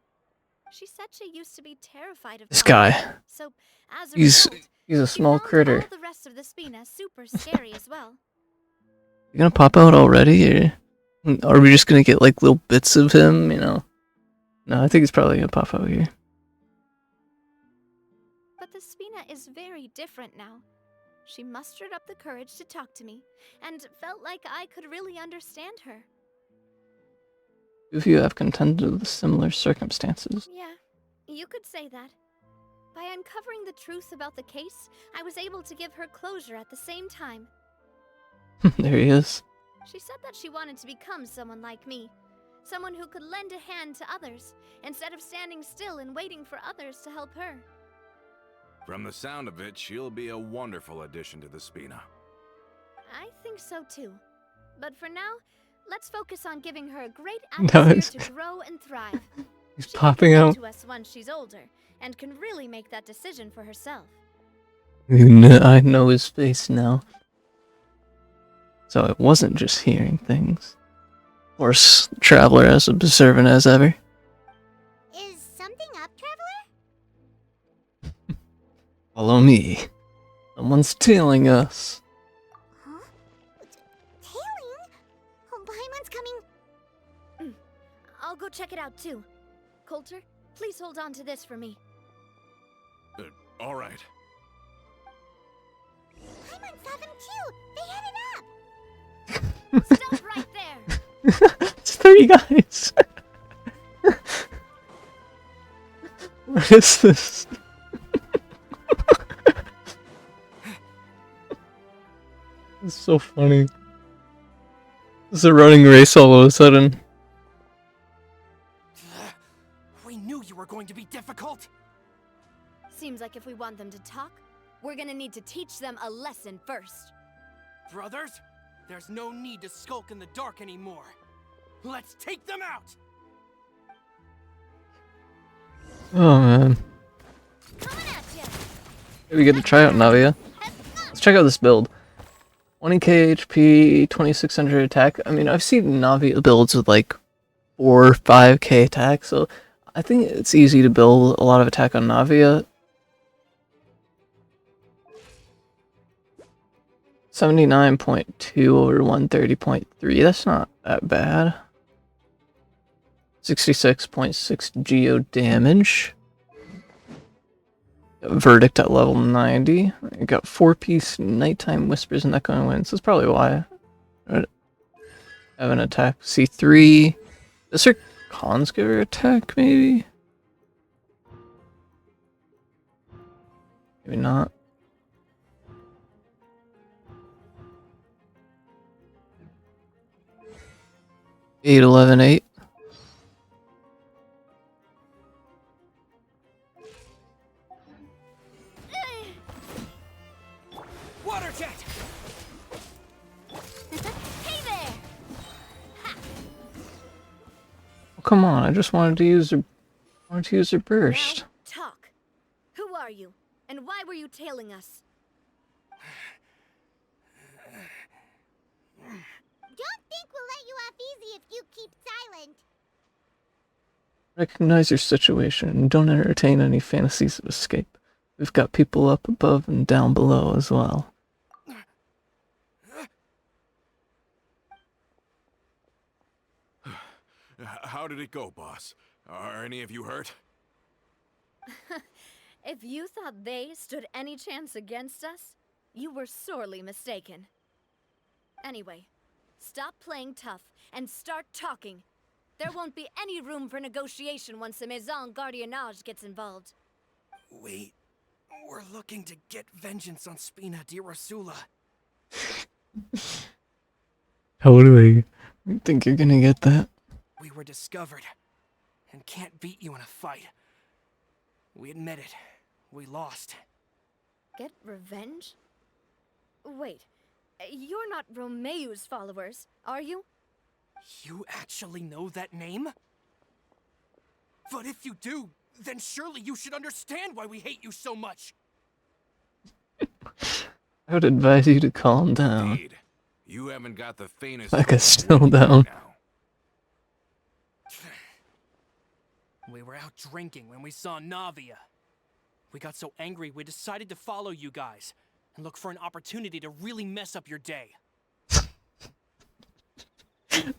She said she used to be terrified of This talking, guy. so as a He's result, he's a she small found critter. all the rest of the Spina super scary as well. You gonna pop out already, or are we just gonna get like little bits of him, you know? No, I think he's probably gonna pop out here. But the Spina is very different now. She mustered up the courage to talk to me, and felt like I could really understand her. Two of you have contended with similar circumstances. Yeah, you could say that. By uncovering the truth about the case, I was able to give her closure at the same time. There he is. She said that she wanted to become someone like me. Someone who could lend a hand to others, instead of standing still and waiting for others to help her. From the sound of it, she'll be a wonderful addition to the Spina. I think so too. But for now, let's focus on giving her a great No, atmosphere to grow and thrive. He's She popping can out. come to us once she's older, and can really make that decision for herself. I know his face now. So it wasn't just hearing things. Of course, Traveler as observant as ever. Is something up, Traveler? Follow me. Someone's tailing us. Huh? Tailing? Oh, Paimon's coming. I'll go check it out too. Coulter, please hold on to this for me. All right. Paimon saw them too. They headed up. Stop right there! It's 3 guys. What is this? It's so funny. It's a running race all of a sudden. We knew you were going to be difficult. Seems like if we want them to talk, we're gonna need to teach them a lesson first. Brothers, there's no need to skulk in the dark anymore. Let's take them out! Oh man. Coming at ya! Maybe we get to try out Navia. Let's check out this build. 20k HP, 2600 attack. I mean, I've seen Navia builds with like 4 or 5k attack, so I think it's easy to build a lot of attack on Navia. 79.2 over 130.3, that's not that bad. 66.6 geo damage. Got Verdict at level 90. I got 4-piece Nighttime Whispers and Echoing Winds. That's probably why I have an attack. C3. Does her cons give her attack, maybe? Maybe not. Eight, 11, 8. Water jet! Hey there! Oh, come on, I just wanted to use her burst. Now, talk. Who are you? And why were you tailing us? Don't think we'll let you off easy if you keep silent. Recognize your situation and don't entertain any fantasies of escape. We've got people up above and down below as well. How did it go, boss? Are any of you hurt? If you thought they stood any chance against us, you were sorely mistaken. Anyway, stop playing tough and start talking. There won't be any room for negotiation once the Maison Gardiennage gets involved. We're looking to get vengeance on Spina di Rosula. How do I think you're gonna get that? We were discovered and can't beat you in a fight. We admit it. We lost. Get revenge? Wait, You're not Romeu's followers, are you? You actually know that name? But if you do, then surely you should understand why we hate you so much! I would advise you to calm down. Indeed. You haven't got the faintest Like hope a of still winning down. right now. We were out drinking when we saw Navia. We got so angry we decided to follow you guys and look for an opportunity to really mess up your day.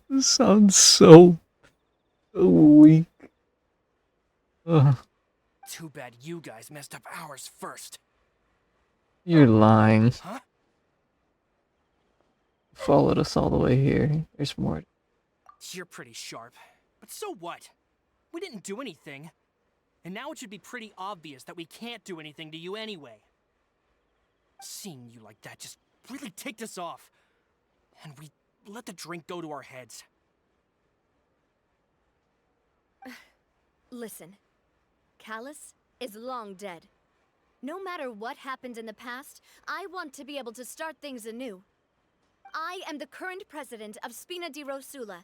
This sounds so weak. Ugh, Too bad you guys messed up ours first. you're lying. Huh? Followed us all the way here. There's more. You're pretty sharp. But so what? We didn't do anything. And now it should be pretty obvious that we can't do anything to you anyway. Seeing you like that just really ticked us off. And we let the drink go to our heads. Listen, Callus is long dead. No matter what happened in the past, I want to be able to start things anew. I am the current president of Spina di Rosula.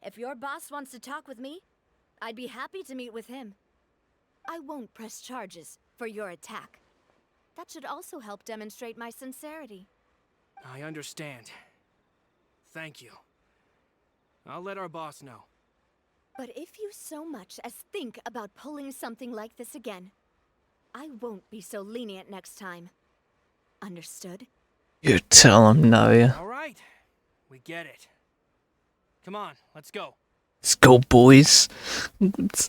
If your boss wants to talk with me, I'd be happy to meet with him. I won't press charges for your attack. That should also help demonstrate my sincerity. I understand. Thank you. I'll let our boss know. But if you so much as think about pulling something like this again, I won't be so lenient next time. Understood? You tell him, Navia. All right. We get it. Come on, let's go. Let's go, boys. Let's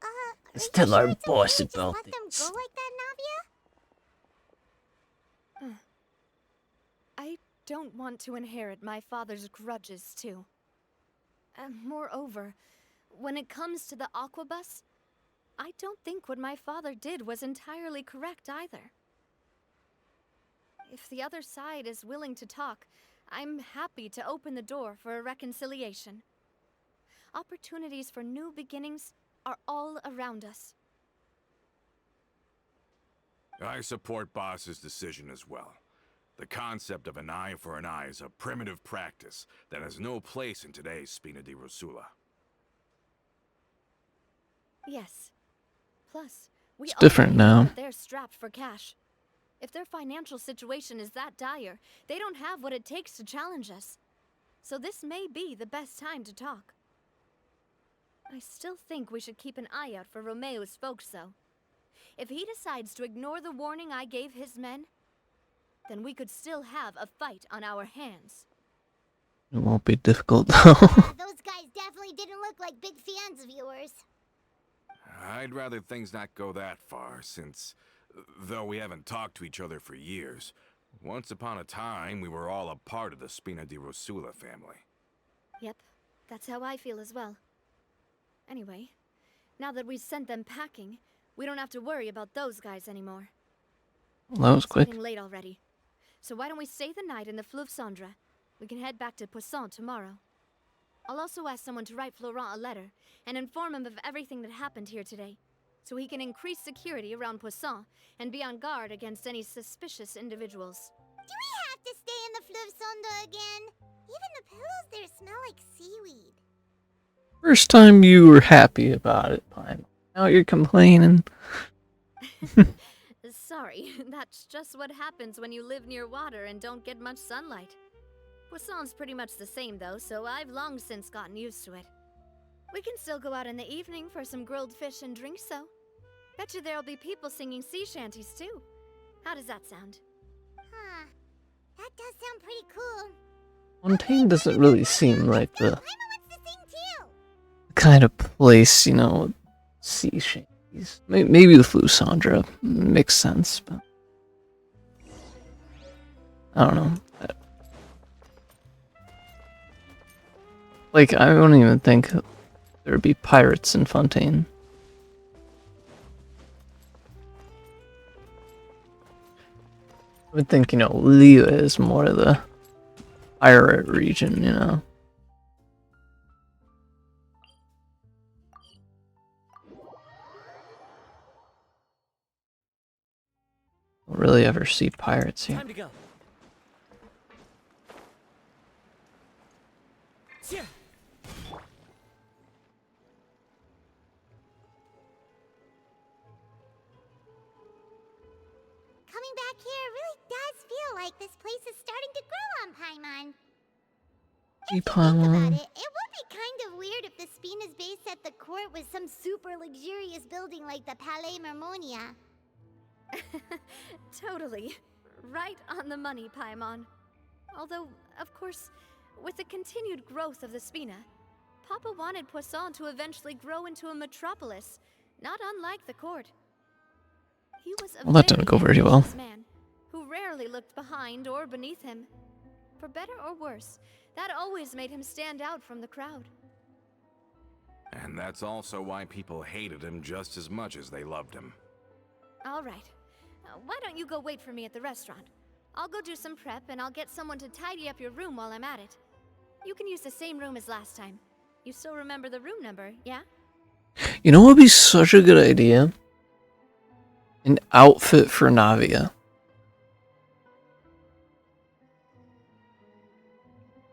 Are you tell our sure it's boss okay to just about let them this. go like that, Navia? I don't want to inherit my father's grudges, too. Moreover, when it comes to the Aquabus, I don't think what my father did was entirely correct either. If the other side is willing to talk, I'm happy to open the door for a reconciliation. Opportunities for new beginnings are all around us. I support Boss's decision as well. The concept of an eye for an eye is a primitive practice that has no place in today's Spina di Rosula. Yes. Plus, we It's different already know now. that they're strapped for cash. If their financial situation is that dire, they don't have what it takes to challenge us. So this may be the best time to talk. I still think we should keep an eye out for Romeu's folks, though. If he decides to ignore the warning I gave his men, then we could still have a fight on our hands. It won't be difficult, though. Those guys definitely didn't look like big fans of yours. I'd rather things not go that far, since, though we haven't talked to each other for years, once upon a time we were all a part of the Spina di Rosula family. Yep, that's how I feel as well. Anyway, now that we've sent them packing, we don't have to worry about those guys anymore. Well, that was It's quick. getting late already. So why don't we stay the night in the Fleuve Cendre? We can head back to Poisson tomorrow. I'll also ask someone to write Florent a letter and inform him of everything that happened here today, so he can increase security around Poisson and be on guard against any suspicious individuals. Do we have to stay in the Fleuve Sonde again? Even the pillows there smell like seaweed. First time you were happy about it, Pine. Now you're complaining. Sorry, that's just what happens when you live near water and don't get much sunlight. Poisson's pretty much the same though, so I've long since gotten used to it. We can still go out in the evening for some grilled fish and drinks though. Bet you there'll be people singing sea shanties too. How does that sound? Huh. That does sound pretty cool. Fontaine doesn't really seem like the Paimon wants to sing too. kind of place, you know, sea shanties. Maybe the Fleuve Cendre makes sense, but I don't know. Like, I don't even think there would be pirates in Fontaine. I would think, you know, Liyue is more of the pirate region, you know. Don't really ever see pirates here. Time to go. Coming back here really does feel like this place is starting to grow on Paimon. If you think about Paimon. it, it would be kind of weird if the Spina's base at the court was some super luxurious building like the Palais Mermonia. Totally. Right on the money, Paimon. Although, of course, with the continued growth of the Spina, Papa wanted Poisson to eventually grow into a metropolis, not unlike the court. He was a Well, that didn't go very well. ambitious man who rarely looked behind or beneath him. For better or worse, that always made him stand out from the crowd. And that's also why people hated him just as much as they loved him. All right. Why don't you go wait for me at the restaurant? I'll go do some prep and I'll get someone to tidy up your room while I'm at it. You can use the same room as last time. You still remember the room number, yeah? You know what would be such a good idea? An outfit for Navia.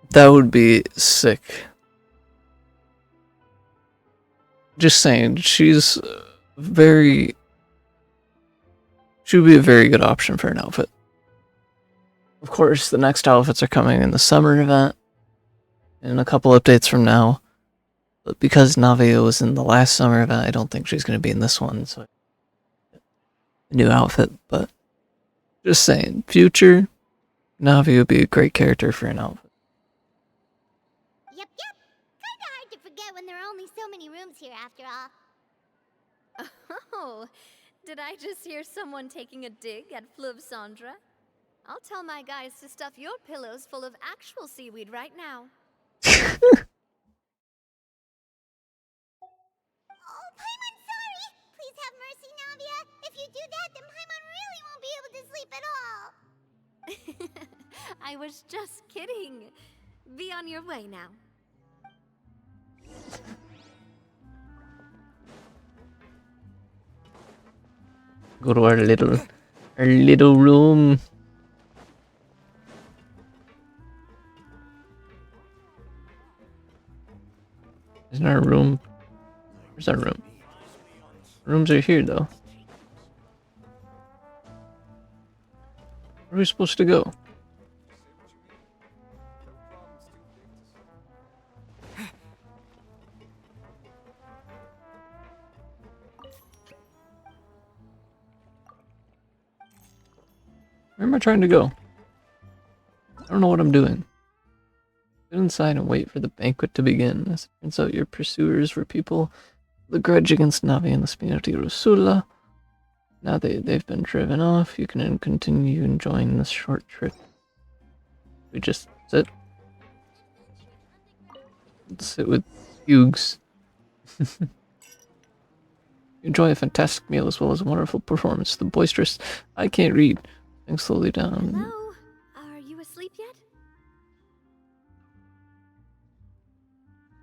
That would be sick. Just saying, she would be a very good option for an outfit. Of course, the next outfits are coming in the summer event, and a couple updates from now. But because Navia was in the last summer event, I don't think she's going to be in this one, so a new outfit. But just saying, future, Navia would be a great character for an outfit. Yep. Kinda hard to forget when there are only so many rooms here after all. Oh, did I just hear someone taking a dig at Fleuve Cendra? I'll tell my guys to stuff your pillows full of actual seaweed right now. Oh, Paimon, sorry! Please have mercy, Navia. If you do that, then Paimon really won't be able to sleep at all. I was just kidding. Be on your way now. Go to our little room. Isn't our room? Where's our room? Rooms are here, though. Where are we supposed to go? Where am I trying to go? I don't know what I'm doing. Sit inside and wait for the banquet to begin. As it turns out, your pursuers were people with a grudge against Navia and the Spina di Rosula. Now they've been driven off, you can continue enjoying this short trip. We just sit. Sit with Hughes. Enjoy a fantastic meal as well as a wonderful performance. The boisterous... I can't read. Things slowly down. Hello? Are you asleep yet?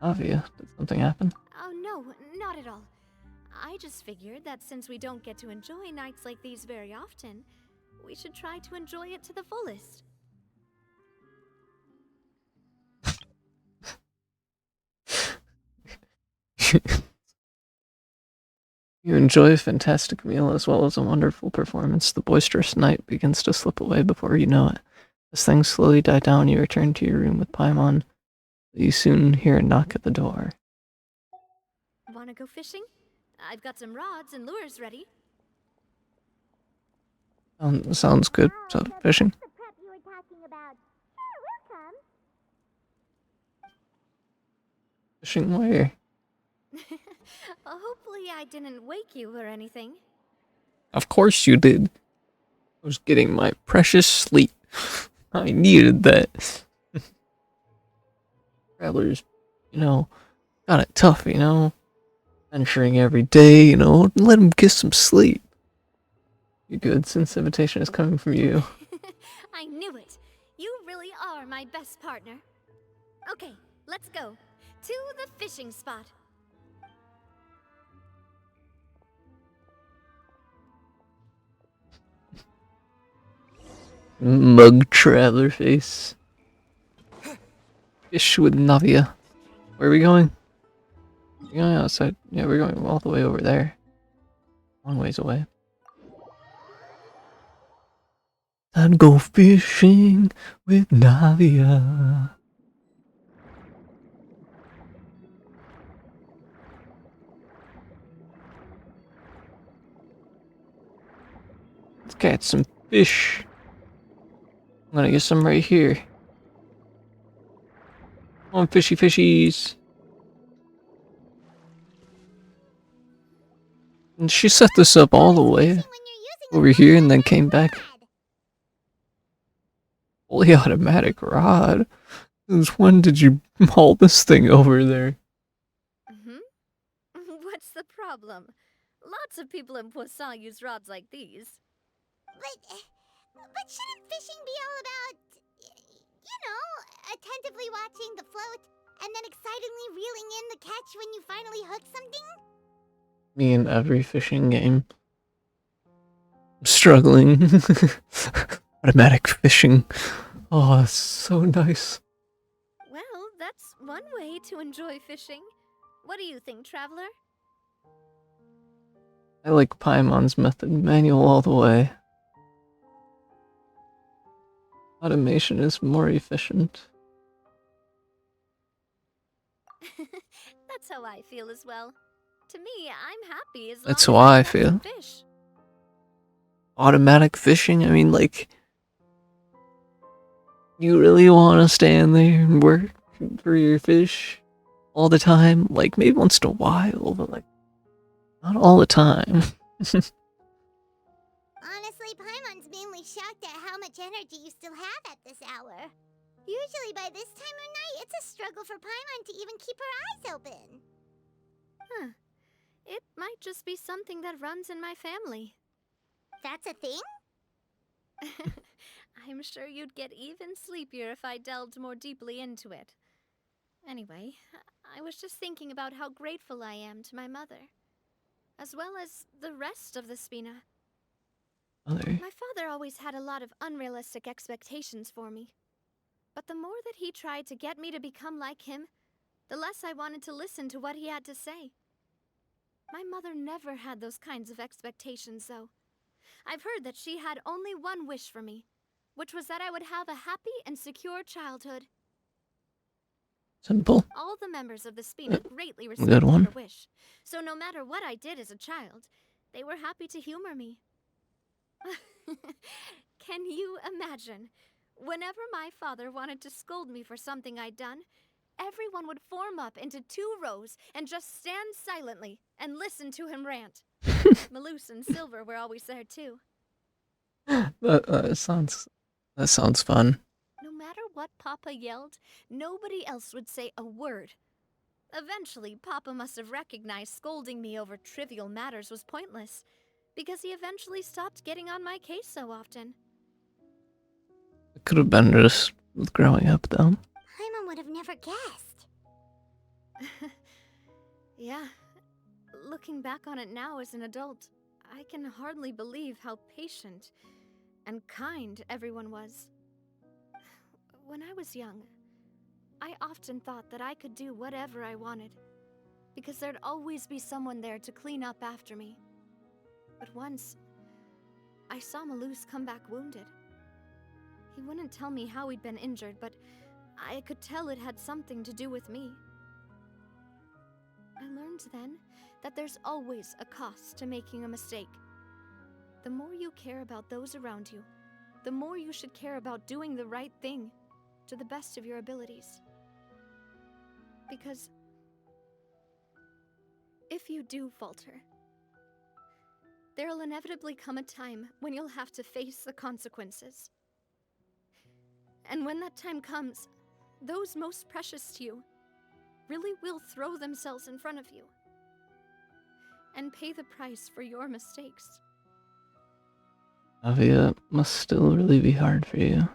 Navia, did something happen? Oh no, not at all. I just figured that since we don't get to enjoy nights like these very often, we should try to enjoy it to the fullest. You enjoy a fantastic meal as well as a wonderful performance. The boisterous night begins to slip away before you know it. As things slowly die down, you return to your room with Paimon. You soon hear a knock at the door. Wanna go fishing? I've got some rods and lures ready. Sounds good. So, fishing? The prep you were talking about. Sure, we'll come. Fishing where? Hopefully I didn't wake you or anything. Of course you did. I was getting my precious sleep. I needed that. Travelers, got it tough, venturing every day, let them get some sleep. You good, since the invitation is coming from you. I knew it. You really are my best partner. Okay, let's go. To the fishing spot. Mug traveler face. Fish with Navia. Where are we going? We're going outside. Yeah, we're going all the way over there. Long ways away. I'd go fishing with Navia. Let's catch some fish. I'm gonna get some right here. Come on, fishy fishies. And she set this up all the way Especially when you're using a over here and then automatic came back. rod. Fully automatic rod. Since when did you haul this thing over there? Hmm? What's the problem? Lots of people in Poisson use rods like these. But shouldn't fishing be all about, attentively watching the float and then excitedly reeling in the catch when you finally hook something? Me in every fishing game. I'm struggling. Automatic fishing. Oh, that's so nice. Well, that's one way to enjoy fishing. What do you think, Traveler? I like Paimon's method, manual all the way. Automation is more efficient. That's how I feel as well. To me, I'm happy as That's long how as I catch some feel. fish. Automatic fishing, I mean, like, you really want to stand there and work for your fish all the time? Like, maybe once in a while, but like, not all the time. Honestly, Paimon's mainly shocked at how much energy you still have at this hour. Usually by this time of night, it's a struggle for Paimon to even keep her eyes open. Huh. It might just be something that runs in my family. That's a thing? I'm sure you'd get even sleepier if I delved more deeply into it. Anyway, I was just thinking about how grateful I am to my mother, as well as the rest of the Spina. Mother. My father always had a lot of unrealistic expectations for me. But the more that he tried to get me to become like him, the less I wanted to listen to what he had to say. My mother never had those kinds of expectations, though. I've heard that she had only one wish for me, which was that I would have a happy and secure childhood. Simple. All the members of the Spina greatly Good respected one. her wish, so no matter what I did as a child, they were happy to humor me. Can you imagine? Whenever my father wanted to scold me for something I'd done, everyone would form up into 2 rows and just stand silently and listen to him rant. Maloose and Silver were always there too. That sounds fun. No matter what Papa yelled, nobody else would say a word. Eventually, Papa must have recognized scolding me over trivial matters was pointless, because he eventually stopped getting on my case so often. It could have been just with growing up, though. Paimon would have never guessed. Yeah, looking back on it now as an adult, I can hardly believe how patient and kind everyone was. When I was young, I often thought that I could do whatever I wanted, because there'd always be someone there to clean up after me. But once, I saw Maloose come back wounded. He wouldn't tell me how he'd been injured, but I could tell it had something to do with me. I learned then that there's always a cost to making a mistake. The more you care about those around you, the more you should care about doing the right thing to the best of your abilities. Because if you do falter, there'll inevitably come a time when you'll have to face the consequences. And when that time comes, those most precious to you really will throw themselves in front of you and pay the price for your mistakes. Navia, it must still really be hard for you.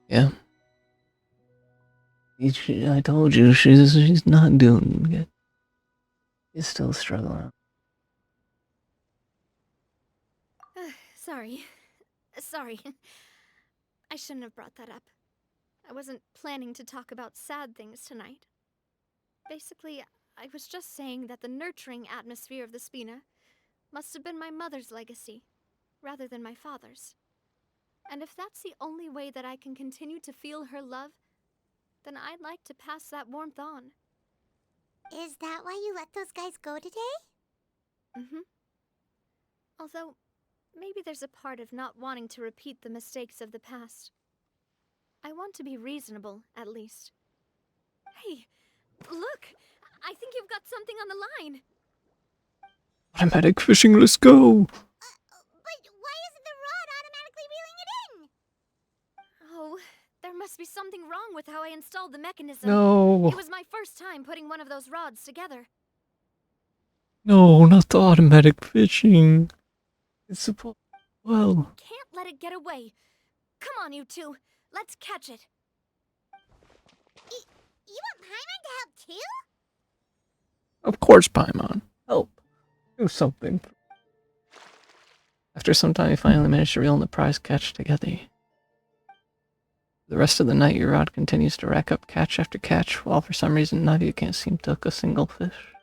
Yeah. I told you, she's not doing good. She's still struggling. Sorry. I shouldn't have brought that up. I wasn't planning to talk about sad things tonight. Basically, I was just saying that the nurturing atmosphere of the Spina must have been my mother's legacy, rather than my father's. And if that's the only way that I can continue to feel her love, then I'd like to pass that warmth on. Is that why you let those guys go today? Mm-hmm. Although, maybe there's a part of not wanting to repeat the mistakes of the past. I want to be reasonable, at least. Hey, look! I think you've got something on the line! Automatic fishing, let's go! But why isn't the rod automatically reeling it in? Oh, there must be something wrong with how I installed the mechanism. No! It was my first time putting one of those rods together. No, not the automatic fishing. It's supposed. Well. Can't let it get away. Come on, you two. Let's catch it. You want Paimon to help too? Of course, Paimon. Help. Do something. After some time, you finally manage to reel in the prize catch together. The rest of the night, your rod continues to rack up catch after catch, while for some reason Navia can't seem to hook a single fish.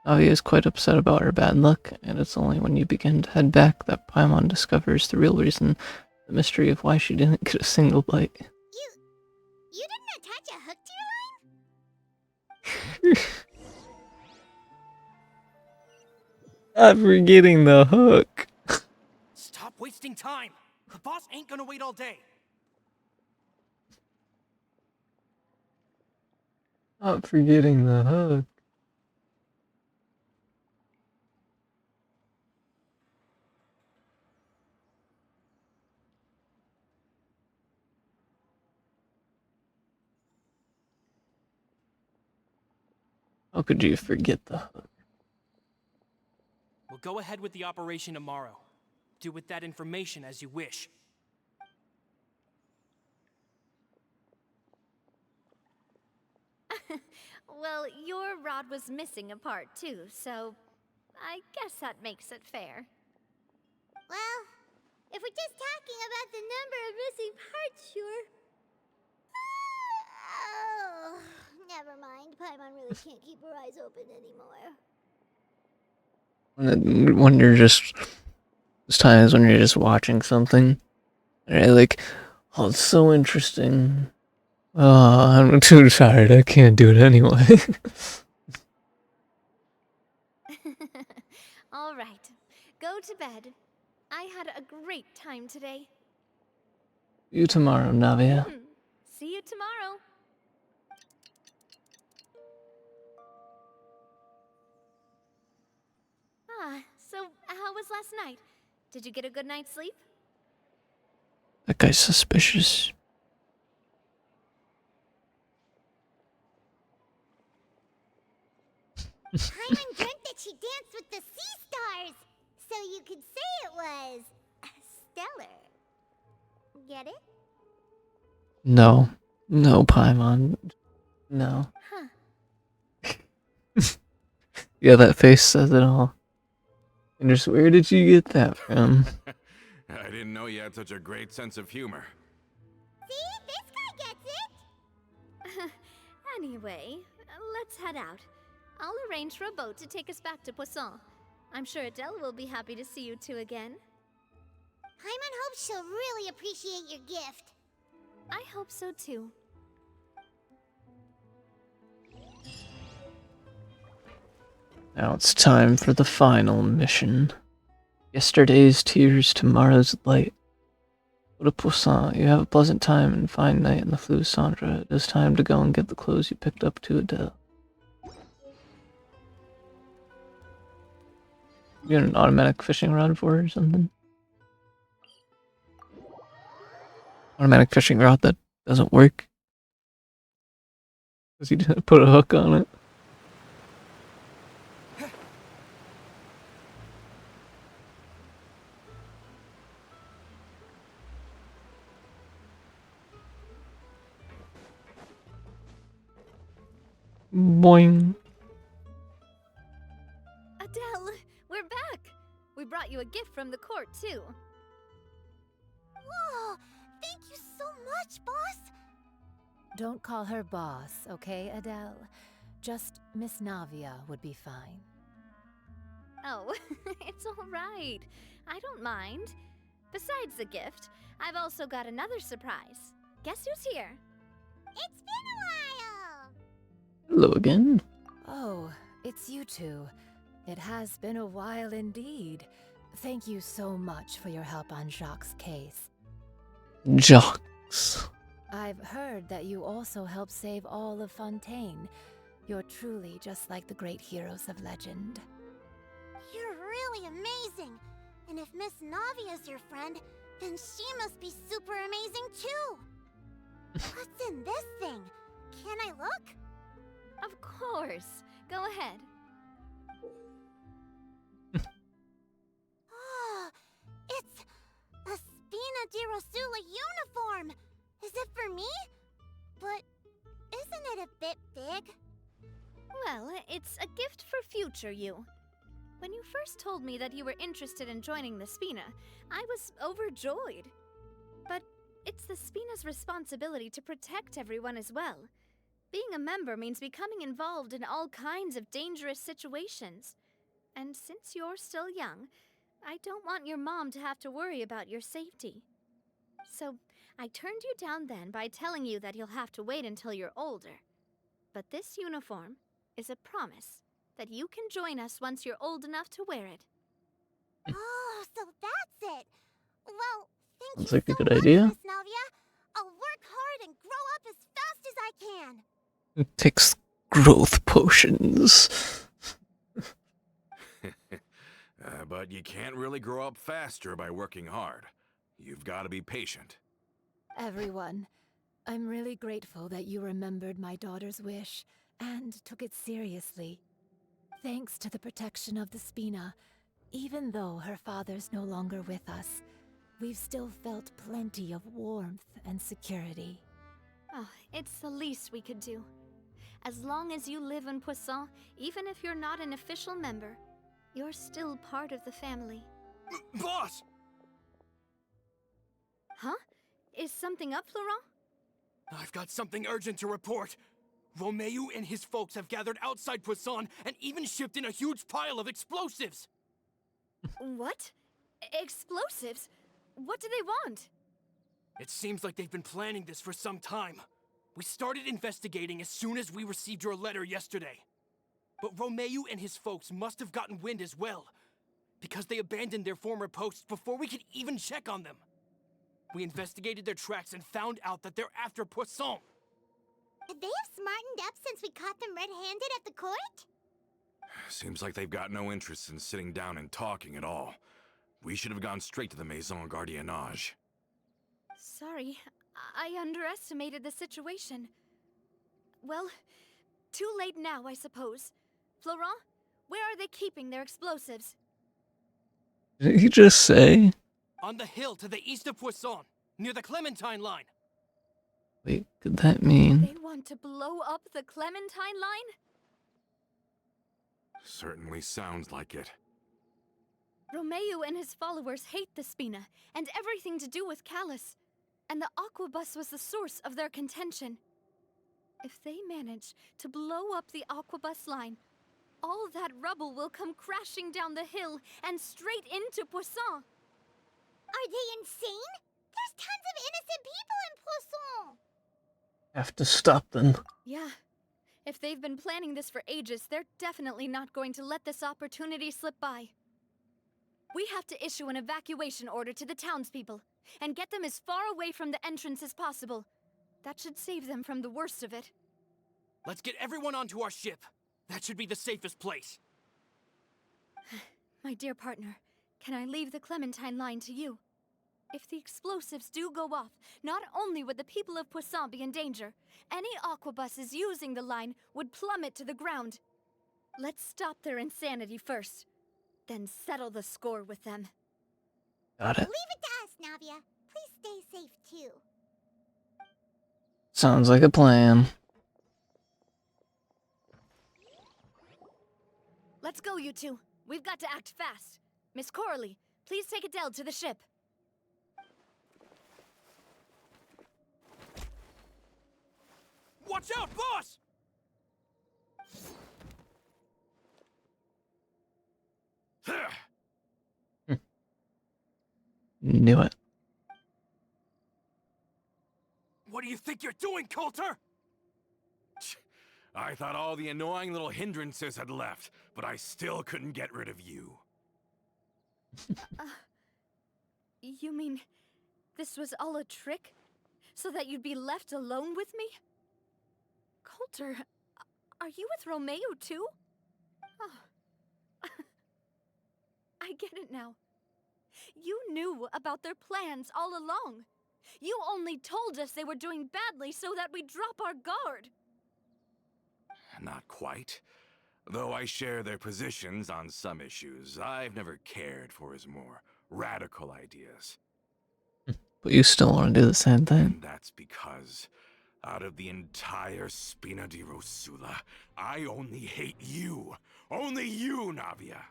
Navia is quite upset about her bad luck, and it's only when you begin to head back that Paimon discovers the real reason, the mystery of why she didn't get a single bite. You didn't attach a hook to your line? I'm forgetting the hook. Stop wasting time! The boss ain't gonna wait all day! Not forgetting the hook. How could you forget the hook? We'll go ahead with the operation tomorrow. Do with that information as you wish. Well, your rod was missing a part too, so I guess that makes it fair. Well, if we're just talking about the number of missing parts, sure. Oh, never mind. Paimon really can't keep her eyes open anymore. When you're just... There's times when you're just watching something, and you're like, oh, it's so interesting. Oh, I'm too tired, I can't do it anyway. All right, go to bed. I had a great time today. See you tomorrow, Navia. See you tomorrow. So how was last night? Did you get a good night's sleep? That guy's suspicious. Paimon dreamt that she danced with the sea stars, so you could say it was stellar. Get it? No. No, Paimon. No. Huh. Yeah, that face says it all. And just, where did you get that from? I didn't know you had such a great sense of humor. See? This guy gets it! Anyway, let's head out. I'll arrange for a boat to take us back to Poisson. I'm sure Adele will be happy to see you two again. Paimon hopes she'll really appreciate your gift. I hope so too. Now it's time for the final mission. Yesterday's tears, tomorrow's light. Go to Poisson. You have a pleasant time and fine night in the Flou Sandra. It is time to go and get the clothes you picked up to Adele. You got an automatic fishing rod for her or something? Automatic fishing rod that doesn't work? Because you didn't put a hook on it. Boing. Adele, we're back! We brought you a gift from the court too. Whoa! Thank you so much, boss! Don't call her boss, okay, Adele? Just Miss Navia would be fine. Oh, it's all right. I don't mind. Besides the gift, I've also got another surprise. Guess who's here? It's been a while! Hello again. Oh, it's you two. It has been a while indeed. Thank you so much for your help on Jacques' case. Jocks. I've heard that you also helped save all of Fontaine. You're truly just like the great heroes of legend. You're really amazing! And if Miss Navia's your friend, then she must be super amazing too! What's in this thing? Can I look? Of course. Go ahead. Oh, it's a Spina di Rosula uniform! Is it for me? But isn't it a bit big? Well, it's a gift for future you. When you first told me that you were interested in joining the Spina, I was overjoyed. But it's the Spina's responsibility to protect everyone as well. Being a member means becoming involved in all kinds of dangerous situations. And since you're still young, I don't want your mom to have to worry about your safety. So, I turned you down then by telling you that you'll have to wait until you're older. But this uniform is a promise that you can join us once you're old enough to wear it. Oh, so that's it! Well, thank Sounds you like a so good much, idea. Miss Navia! I'll work hard and grow up as fast as I can! It takes growth potions. But you can't really grow up faster by working hard. You've got to be patient. Everyone, I'm really grateful that you remembered my daughter's wish and took it seriously. Thanks to the protection of the Spina, even though her father's no longer with us, we've still felt plenty of warmth and security. Oh, it's the least we could do. As long as you live in Poisson, even if you're not an official member, you're still part of the family. Boss! Huh? Is something up, Florent? I've got something urgent to report. Romeu and his folks have gathered outside Poisson and even shipped in a huge pile of explosives. What? Explosives? What do they want? It seems like they've been planning this for some time. We started investigating as soon as we received your letter yesterday. But Romeu and his folks must have gotten wind as well, because they abandoned their former posts before we could even check on them. We investigated their tracks and found out that they're after Poisson. Could they have smartened up since we caught them red-handed at the court? Seems like they've got no interest in sitting down and talking at all. We should have gone straight to the Maison Gardiennage. Sorry, I underestimated the situation. Well, too late now, I suppose. Florent, where are they keeping their explosives? Did he just say? On the hill to the east of Poisson, near the Clementine line. Wait, could that mean? They want to blow up the Clementine line? Certainly sounds like it. Romeu and his followers hate the Spina and everything to do with Callus. And the Aquabus was the source of their contention. If they manage to blow up the Aquabus line, all that rubble will come crashing down the hill and straight into Poisson. Are they insane? There's tons of innocent people in Poisson! Have to stop them. Yeah. If they've been planning this for ages, they're definitely not going to let this opportunity slip by. We have to issue an evacuation order to the townspeople and get them as far away from the entrance as possible. That should save them from the worst of it. Let's get everyone onto our ship. That should be the safest place. My dear partner, can I leave the Clementine line to you? If the explosives do go off, not only would the people of Poisson be in danger, any aquabuses using the line would plummet to the ground. Let's stop their insanity first, then settle the score with them. Got it. Leave it to us, Navia. Please stay safe, too. Sounds like a plan. Let's go, you two. We've got to act fast. Miss Coralie, please take Adele to the ship. Watch out, boss! Knew it. What do you think you're doing, Coulter? I thought all the annoying little hindrances had left, but I still couldn't get rid of you. You mean this was all a trick? So that you'd be left alone with me? Coulter, are you with Romeo too? Oh. I get it now. You knew about their plans all along. You only told us they were doing badly so that we'd drop our guard. Not quite. Though I share their positions on some issues, I've never cared for his more radical ideas. But you still want to do the same thing. And that's because, out of the entire Spina di Rosula, I only hate you. Only you, Navia.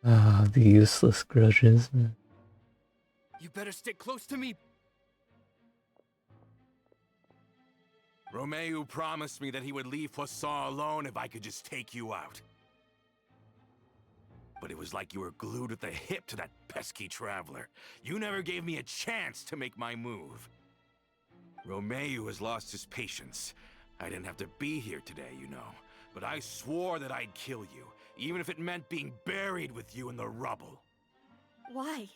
The useless grudges. You better stick close to me. Romeo promised me that he would leave Poisson alone if I could just take you out. But it was like you were glued at the hip to that pesky traveler. You never gave me a chance to make my move. Romeo has lost his patience. I didn't have to be here today, you know. But I swore that I'd kill you, even if it meant being buried with you in the rubble. Why?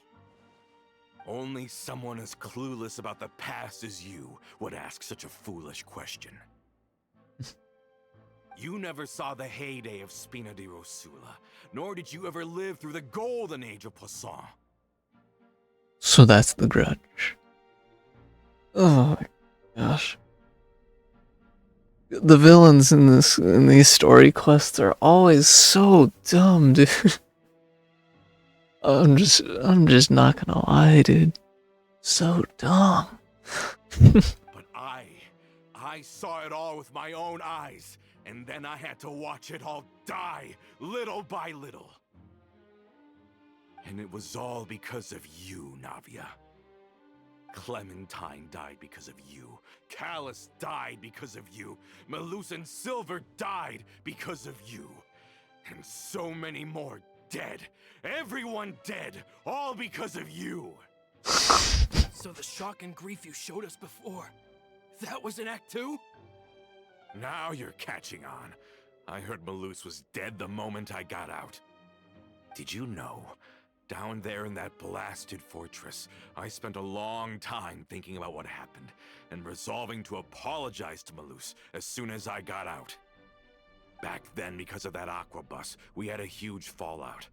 Only someone as clueless about the past as you would ask such a foolish question. You never saw the heyday of Spina di Rosula, nor did you ever live through the golden age of Poisson. So that's the grudge. Oh my gosh. The villains in these story quests are always so dumb, dude. I'm just not gonna lie, dude. So dumb. But I saw it all with my own eyes, and then I had to watch it all die, little by little. And it was all because of you, Navia. Clementine died because of you. Callus died because of you. Malus and Silver died because of you. And so many more dead. Everyone dead, all because of you. So the shock and grief you showed us before, that was in Act 2? Now you're catching on. I heard Malus was dead the moment I got out. Did you know? Down there in that blasted fortress, I spent a long time thinking about what happened, and resolving to apologize to Malus as soon as I got out. Back then, because of that aqua bus, we had a huge fallout.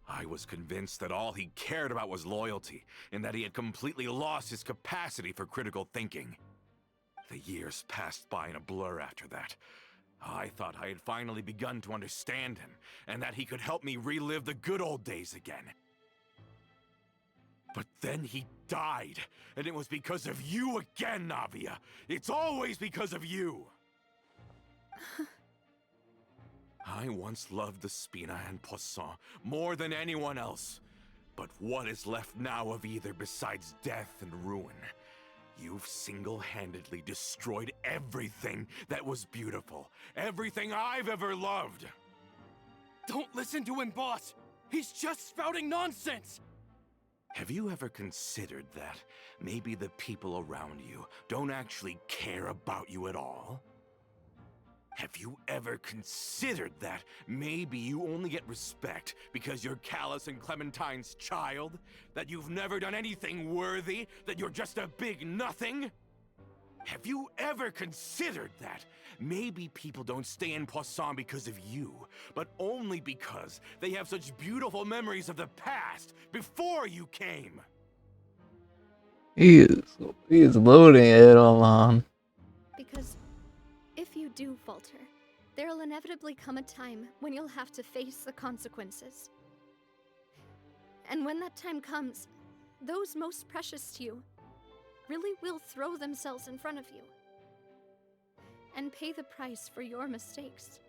I was convinced that all he cared about was loyalty, and that he had completely lost his capacity for critical thinking. The years passed by in a blur after that. I thought I had finally begun to understand him, and that he could help me relive the good old days again. But then he died, and it was because of you again, Navia. It's always because of you. I once loved the Spina and Poisson more than anyone else. But what is left now of either besides death and ruin? You've single-handedly destroyed everything that was beautiful. Everything I've ever loved. Don't listen to him, boss. He's just spouting nonsense. Have you ever considered that maybe the people around you don't actually care about you at all? Have you ever considered that maybe you only get respect because you're Callus and Clementine's child? That you've never done anything worthy? That you're just a big nothing? Have you ever considered that maybe people don't stay in Poisson because of you, but only because they have such beautiful memories of the past before you came? He is loading it all on. Because if you do falter, there'll inevitably come a time when you'll have to face the consequences. And when that time comes, those most precious to you really will throw themselves in front of you and pay the price for your mistakes.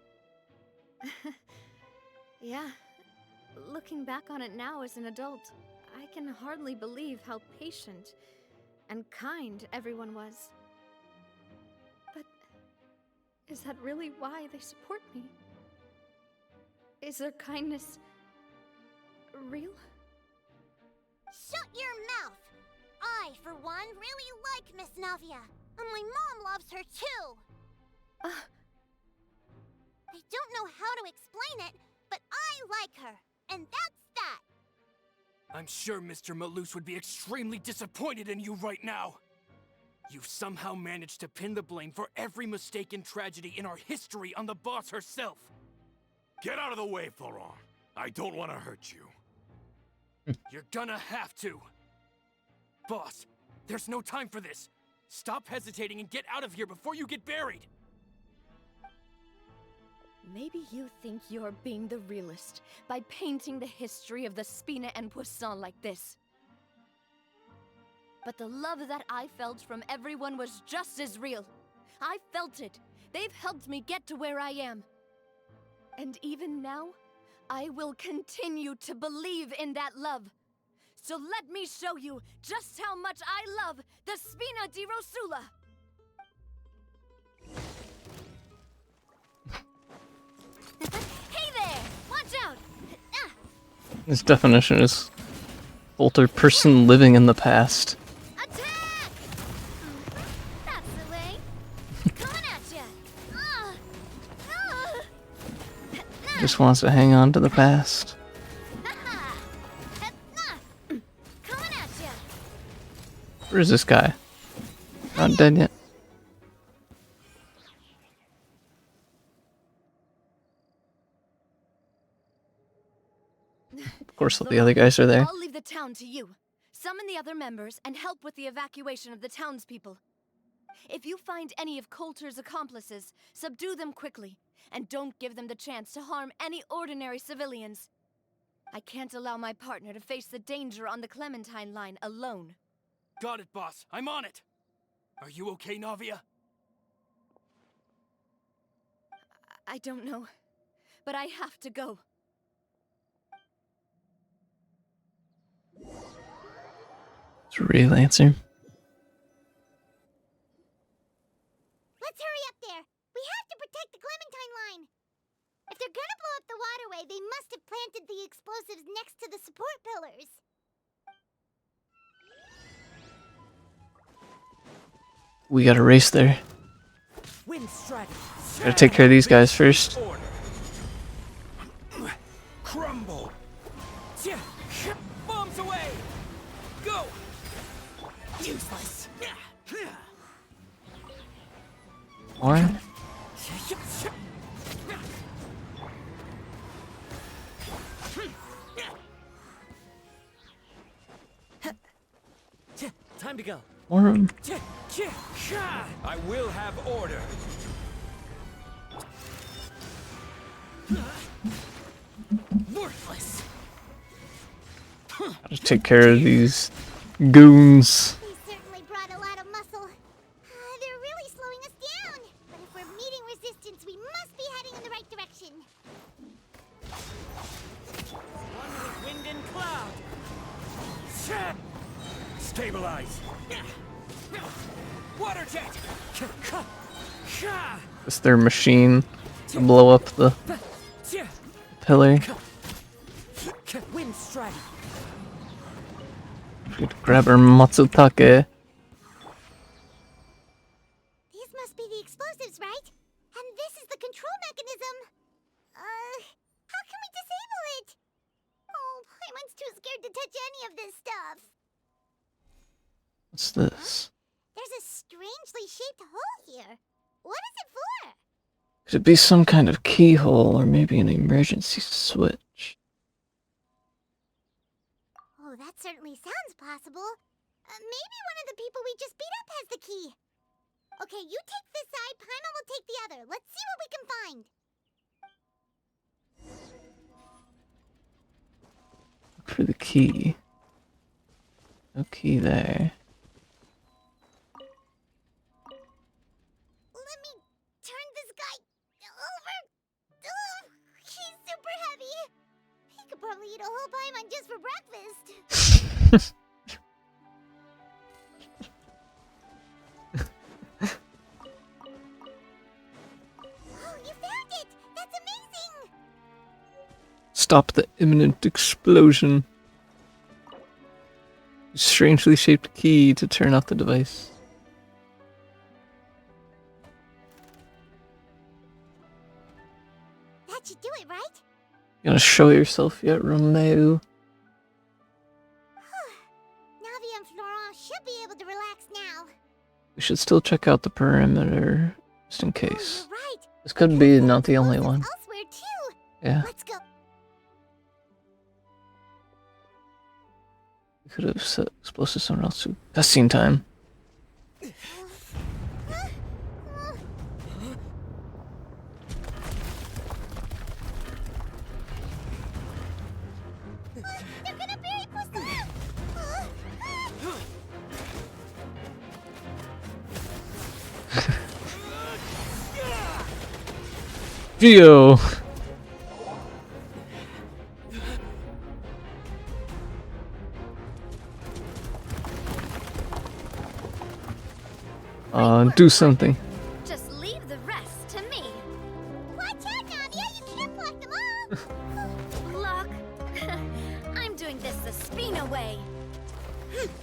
Yeah, looking back on it now as an adult, I can hardly believe how patient and kind everyone was. But is that really why they support me? Is their kindness real? Shut your mouth! I, for one, really like Miss Navia, and my mom loves her too! I don't know how to explain it, but I like her, and that's that! I'm sure Mr. Malus would be extremely disappointed in you right now. You've somehow managed to pin the blame for every mistake and tragedy in our history on the boss herself. Get out of the way, Florent. I don't want to hurt you. You're gonna have to. Boss, there's no time for this. Stop hesitating and get out of here before you get buried. Maybe you think you're being the realist by painting the history of the Spina and Poisson like this. But the love that I felt from everyone was just as real. I felt it. They've helped me get to where I am. And even now, I will continue to believe in that love. So let me show you just how much I love the Spina di Rosula. Hey there! Watch out! His definition is older person living in the past. Attack! That's the way. Coming at ya! Just wants to hang on to the past. Coming at ya! Where's this guy? Not dead yet. Of course, all the other guys are there. I'll leave the town to you. Summon the other members and help with the evacuation of the townspeople. If you find any of Coulter's accomplices, subdue them quickly, and don't give them the chance to harm any ordinary civilians. I can't allow my partner to face the danger on the Clementine line alone. Got it, boss. I'm on it. Are you okay, Navia? I don't know, but I have to go. It's a real answer. Let's hurry up there! We have to protect the Clementine line! If they're gonna blow up the waterway, they must have planted the explosives next to the support pillars. We gotta race there. Gotta take care of these guys first. Crumble. Bombs away. Go. Useless. Or Time to go. or I will have order. Worthless. gotta take care of these goons. They certainly brought a lot of muscle. They're really slowing us down. But if we're meeting resistance, we must be heading in the right direction. One with wind and cloud. Stabilize. Water jet. It's their machine to blow up the pillar. Wind strike. Should grab our Matsutake. These must be the explosives, right? And this is the control mechanism. How can we disable it? Oh, Paimon's too scared to touch any of this stuff. What's this? There's a strangely shaped hole here. What is it for? Could it be some kind of keyhole or maybe an emergency switch? Oh, that certainly sounds possible. Maybe one of the people we just beat up has the key. Okay, you take this side, Paimon will take the other. Let's see what we can find. Look for the key. No key there. Let me turn this guy over. Ugh, he's super heavy. He could probably eat a whole Paimon just for breakfast. Oh, you found it! That's amazing! stop the imminent explosion. Strangely shaped key to turn off the device. That should do it, right? You gonna show yourself yet, Romeo? Navia and Florent should be able to relax now. We should still check out the perimeter, just in Oh, case. you're right. This could be not the only one. Elsewhere too. Yeah, Let's go. we could have set explosives somewhere else too. Cutscene time. They're gonna bury Poisson! Geo! Do something. Just leave the rest to me. Watch out, Navia! You can't block them all! Block. I'm doing this the Spina way.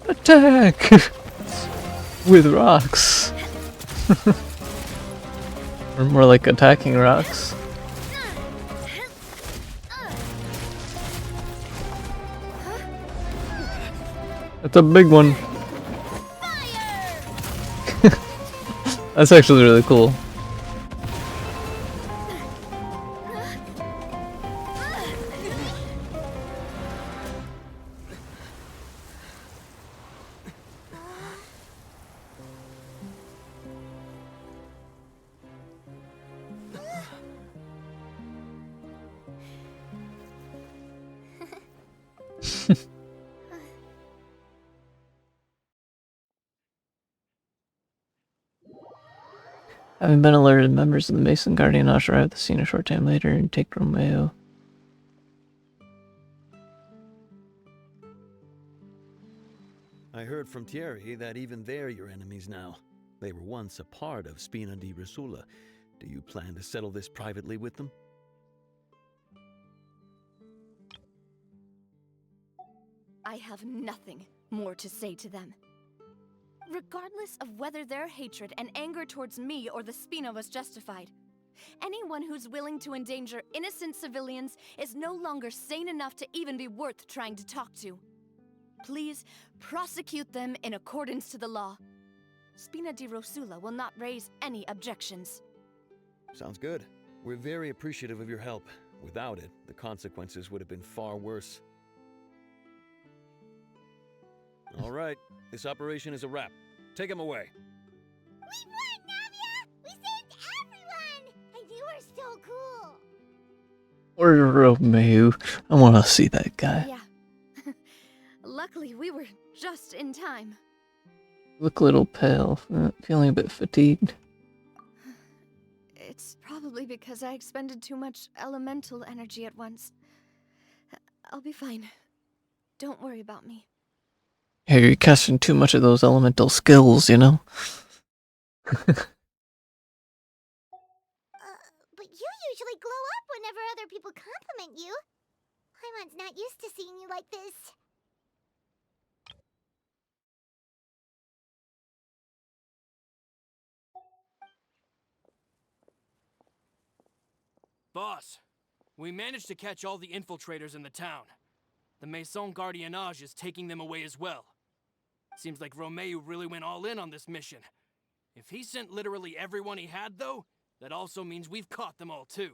Attack! With rocks. Or more like attacking rocks. That's a big one. That's actually really cool. Having been alerted, members of the Mason Guardianage arrive at the scene a short time later and take Romeo. I heard from Thierry that even they're your enemies now. They were once a part of Spina di Rosula. Do you plan to settle this privately with them? I have nothing more to say to them. Regardless of whether their hatred and anger towards me or the Spina was justified, anyone who's willing to endanger innocent civilians is no longer sane enough to even be worth trying to talk to. Please prosecute them in accordance to the law. Spina di Rosula will not raise any objections. Sounds good. We're very appreciative of your help. Without it, the consequences would have been far worse. All right, this operation is a wrap. Take him away. We won, Navia! We saved everyone! And you were so cool! Or Romeo. I want to see that guy. Yeah. Luckily, we were just in time. Look a little pale, feeling a bit fatigued. It's probably because I expended too much elemental energy at once. I'll be fine. Don't worry about me. Yeah, you're casting too much of those elemental skills, you know? But you usually glow up whenever other people compliment you. Paimon's not used to seeing you like this. Boss, we managed to catch all the infiltrators in the town. The Maison Guardianage is taking them away as well. Seems like Romeo really went all in on this mission. If he sent literally everyone he had, though, that also means we've caught them all too.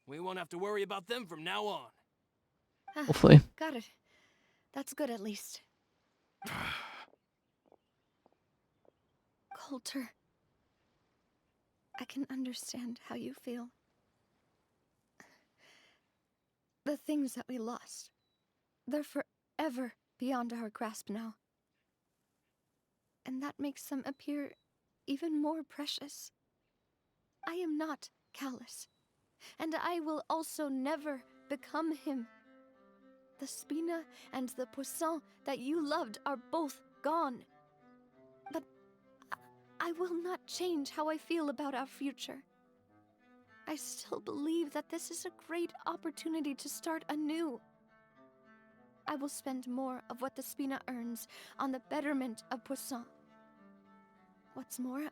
We won't have to worry about them from now on. Hopefully. Got it. That's good at least. Coulter. I can understand how you feel. The things that we lost, they're forever beyond our grasp now. And that makes them appear even more precious. I am not callous, and I will also never become him. The Spina and the Poisson that you loved are both gone. But I will not change how I feel about our future. I still believe that this is a great opportunity to start anew. I will spend more of what the Spina earns on the betterment of Poisson. What's more,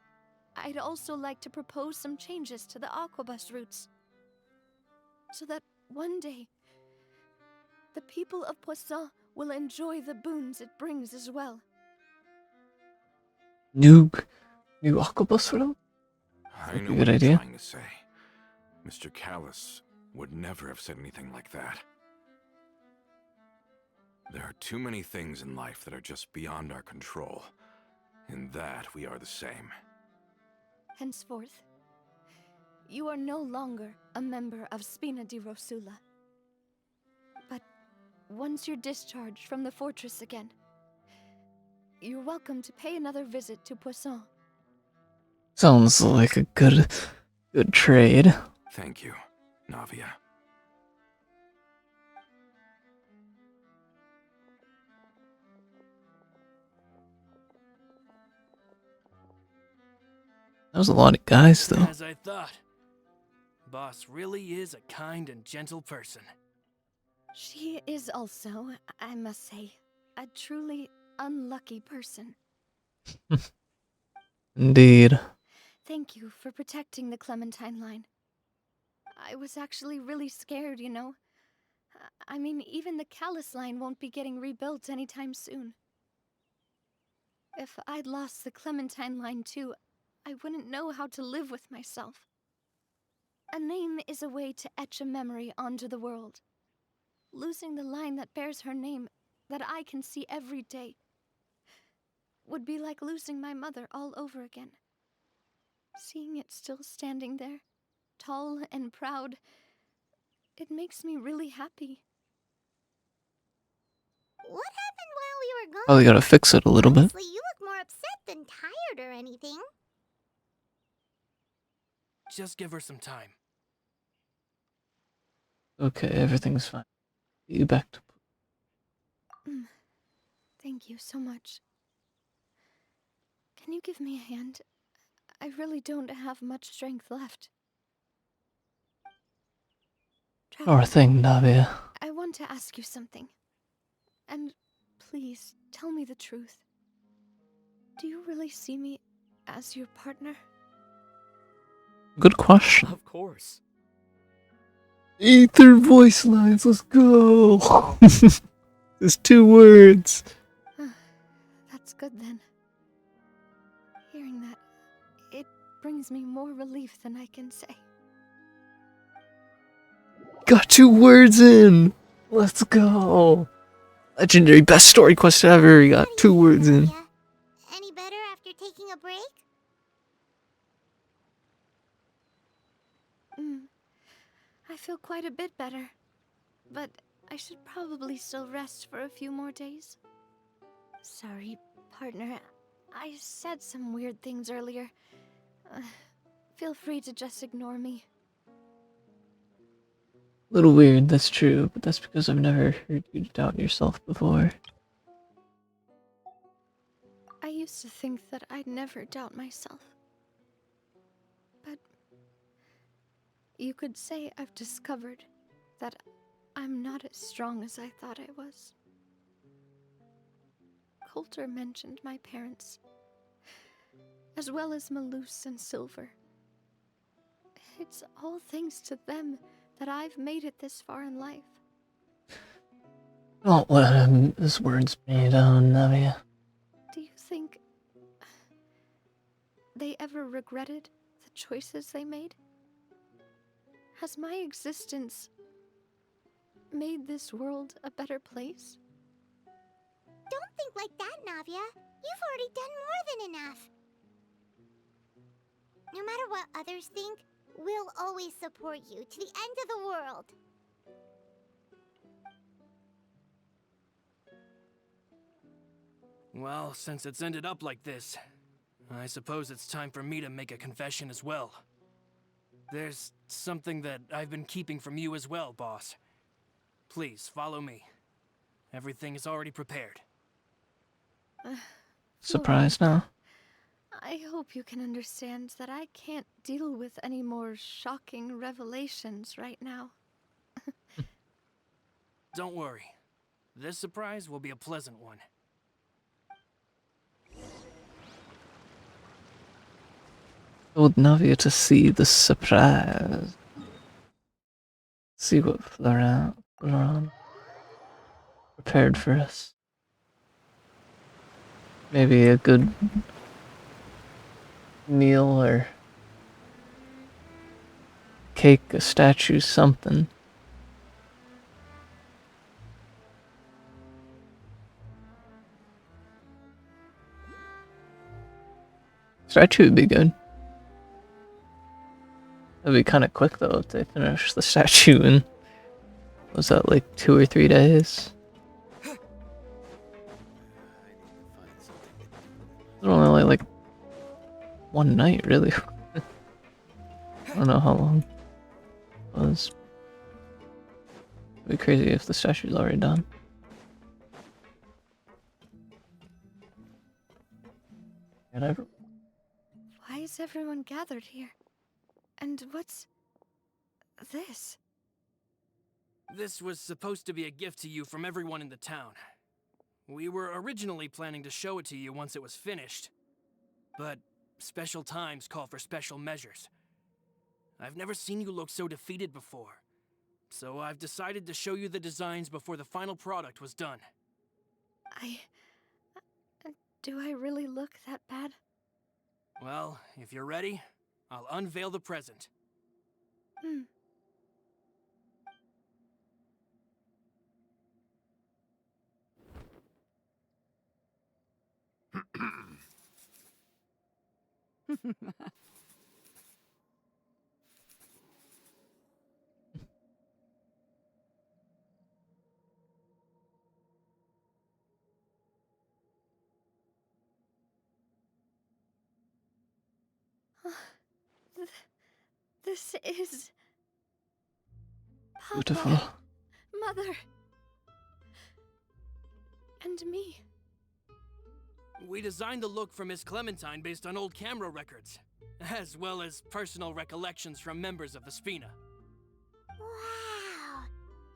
I'd also like to propose some changes to the Aquabus routes, so that one day, the people of Poisson will enjoy the boons it brings as well. New Aquabus for them? I That'd know be a what good you're idea. trying to say. Mr. Callis would never have said anything like that. There are too many things in life that are just beyond our control. In that, we are the same. Henceforth, you are no longer a member of Spina di Rosula. But once you're discharged from the fortress again, you're welcome to pay another visit to Poisson. Sounds like a good trade. Thank you, Navia. That was a lot of guys, though. As I thought. Boss really is a kind and gentle person. She is also, I must say, a truly unlucky person. Indeed. Thank you for protecting the Clementine line. I was actually really scared, you know. I mean, even the Callus line won't be getting rebuilt anytime soon. If I'd lost the Clementine line too, I wouldn't know how to live with myself. A name is a way to etch a memory onto the world. Losing the line that bears her name, that I can see every day, would be like losing my mother all over again. Seeing it still standing there, tall and proud, it makes me really happy. What happened while we were gone? Probably gotta fix it a little bit. Honestly, you look more upset than tired or anything. Just give her some time. Okay, everything's fine. You back to... Thank you so much. Can you give me a hand? I really don't have much strength left. Sure thing, Navia. I want to ask you something. And please, tell me the truth. Do you really see me as your partner? Good question. Of course. Ether voice lines, let's go! There's 2 words. That's good then. Hearing that, it brings me more relief than I can say. Got 2 words in! Let's go! Legendary best story quest ever. You got What do 2 you words think, in. Navia? Any better after taking a break? I feel quite a bit better. But I should probably still rest for a few more days. Sorry, partner. I said some weird things earlier. Feel free to just ignore me. Little weird, that's true, but that's because I've never heard you doubt yourself before. I used to think that I'd never doubt myself. But you could say I've discovered that I'm not as strong as I thought I was. Coulter mentioned my parents, as well as Malus and Silver. It's all thanks to them that I've made it this far in life. Don't let his words bring you down, Navia. Do you think they ever regretted the choices they made? Has my existence made this world a better place? Don't think like that, Navia. You've already done more than enough. No matter what others think, we'll always support you to the end of the world. Well, since it's ended up like this, I suppose it's time for me to make a confession as well. There's something that I've been keeping from you as well, boss. Please, follow me. Everything is already prepared. Surprised now? I hope hope you can understand that I can't deal with any more shocking revelations right now. Don't worry. This surprise will be a pleasant one. Told Navia to see the surprise. See what Floran prepared for us. Maybe a good meal or cake, a statue, something. Statue would be good. It'd be kind of quick though if they finish the statue in, was that like 2 or 3 days? It was only like one night, really. I don't know how long it was. It'd be crazy if the statue's already done. Whatever. Why is everyone gathered here? And what's this? This was supposed to be a gift to you from everyone in the town. We were originally planning to show it to you once it was finished. But special times call for special measures. I've never seen you look so defeated before. So I've decided to show you the designs before the final product was done. Do I really look that bad? Well, if you're ready, I'll unveil the present. This is... Papa, Beautiful. Mother, and me. We designed the look for Miss Clementine based on old camera records, as well as personal recollections from members of the Spina. Wow!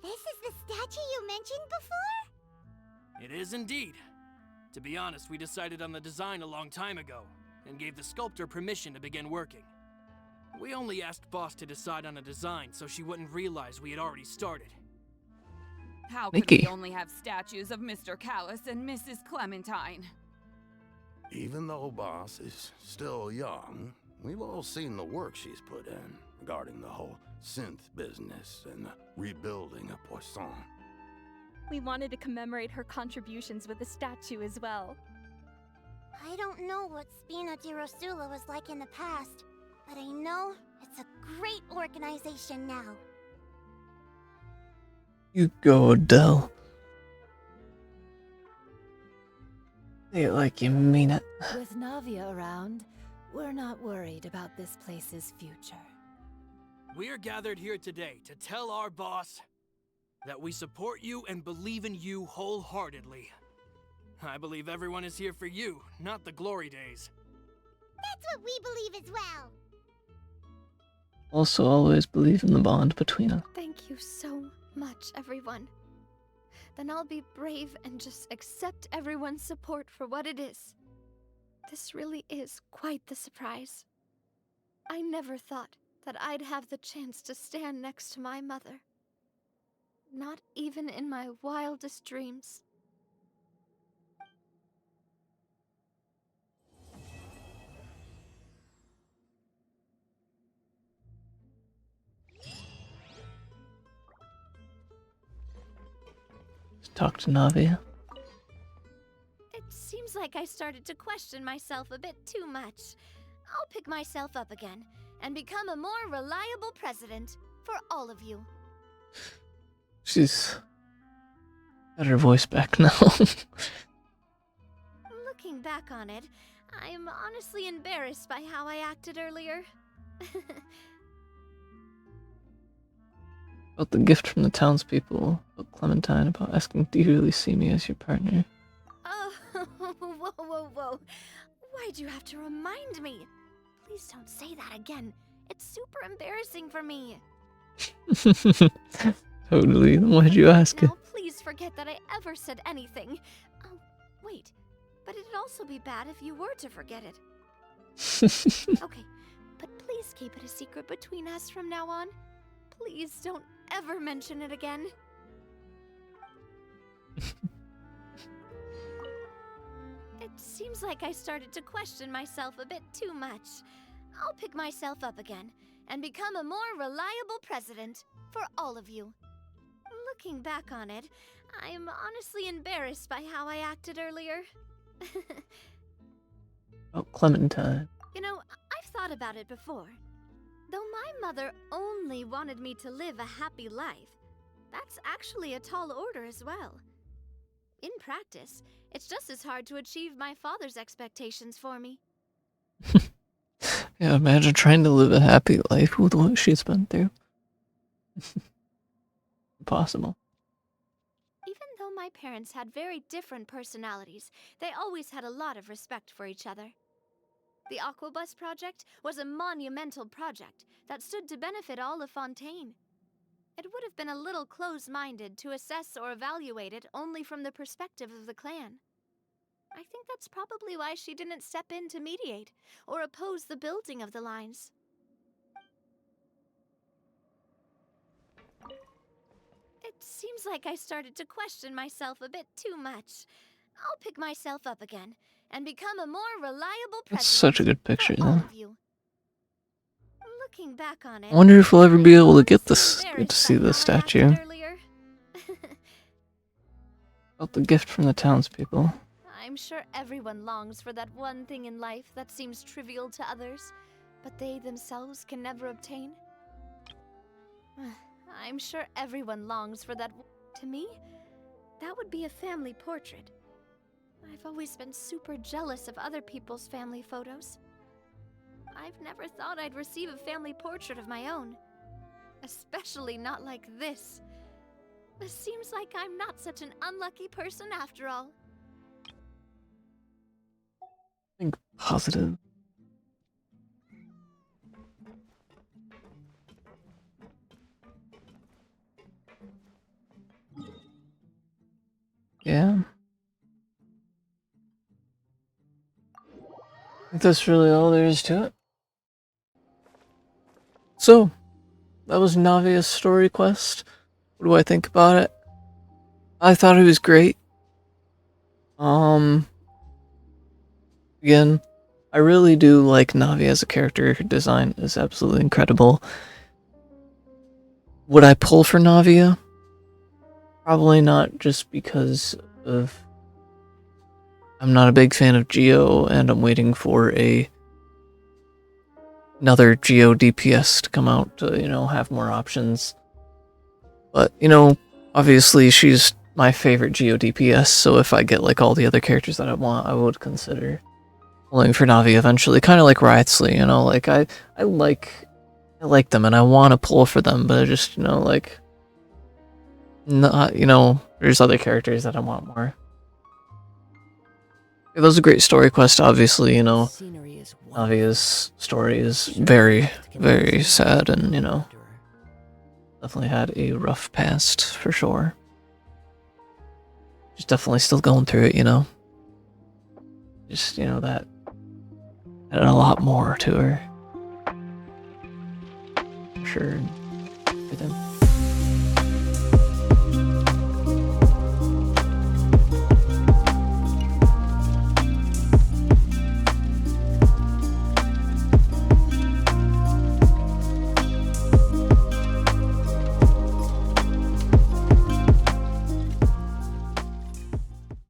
This is the statue you mentioned before? It is indeed. To be honest, we decided on the design a long time ago, and gave the sculptor permission to begin working. We only asked Boss to decide on a design so she wouldn't realize we had already started. How could Mickey. we only have statues of Mr. Callis and Mrs. Clementine? Even though Boss is still young, we've all seen the work she's put in regarding the whole synth business and the rebuilding of Poisson. We wanted to commemorate her contributions with a statue as well. I don't know what Spina di Rosula was like in the past, but I know it's a great organization now. You go, Adele. Say it like you mean it. With Navia around, we're not worried about this place's future. We are gathered here today to tell our boss that we support you and believe in you wholeheartedly. I believe everyone is here for you, not the glory days. That's what we believe as well. Also, always believe in the bond between us. Thank you so much, everyone. Then I'll be brave and just accept everyone's support for what it is. This really is quite the surprise. I never thought that I'd have the chance to stand next to my mother. Not even in my wildest dreams. Talk to Navia. It seems like I started to question myself a bit too much. I'll pick myself up again and become a more reliable president for all of you. She's got her voice back now. Looking back on it, I'm honestly embarrassed by how I acted earlier. About the gift from the townspeople, about Clementine, about asking, do you really see me as your partner? Oh, whoa. Why'd you have to remind me? Please don't say that again. It's super embarrassing for me. Totally. Why'd you ask it? Now, please forget that I ever said anything. Oh, wait. But it'd also be bad if you were to forget it. Okay, but please keep it a secret between us from now on. Please don't ever mention it again. It seems like I started to question myself a bit too much. I'll pick myself up again and become a more reliable president for all of you. Looking back on it, I'm honestly embarrassed by how I acted earlier. Oh, Clementine. You know, I've thought about it before. Though my mother only wanted me to live a happy life, that's actually a tall order as well. In practice, it's just as hard to achieve my father's expectations for me. Yeah, imagine trying to live a happy life with what she's been through. Impossible. Even though my parents had very different personalities, they always had a lot of respect for each other. The Aquabus project was a monumental project that stood to benefit all of Fontaine. It would have been a little close-minded to assess or evaluate it only from the perspective of the clan. I think that's probably why she didn't step in to mediate or oppose the building of the lines. It seems like I started to question myself a bit too much. I'll pick myself up again and become a more reliable president. That's such a good picture, for all though. of you. Looking back on it, I wonder if we'll ever be able to get honestly this, get to see embarrassed the by how I acted statue. earlier. About the gift from the townspeople. I'm sure everyone longs for that one thing in life that seems trivial to others, but they themselves can never obtain. I'm sure everyone longs for that. To me, that would be a family portrait. I've always been super jealous of other people's family photos. I've never thought I'd receive a family portrait of my own. Especially not like this. It seems like I'm not such an unlucky person after all. Think positive. Yeah. I think that's really all there is to it. So, that was Navia's story quest. What do I think about it? I thought it was great. Again, I really do like Navia as a character. Her design is absolutely incredible. Would I pull for Navia? Probably not, just because of I'm not a big fan of Geo, and I'm waiting for another Geo DPS to come out to, have more options. But, obviously she's my favorite Geo DPS, so if I get like all the other characters that I want, I would consider pulling for Navi eventually. Kind of like Wriothesley, like I like them and I want to pull for them, but I just, not, there's other characters that I want more. That was a great story quest, obviously, Navia's story is very, very sad and, definitely had a rough past, for sure. She's definitely still going through it, Just, that had a lot more to her. For sure. Everything.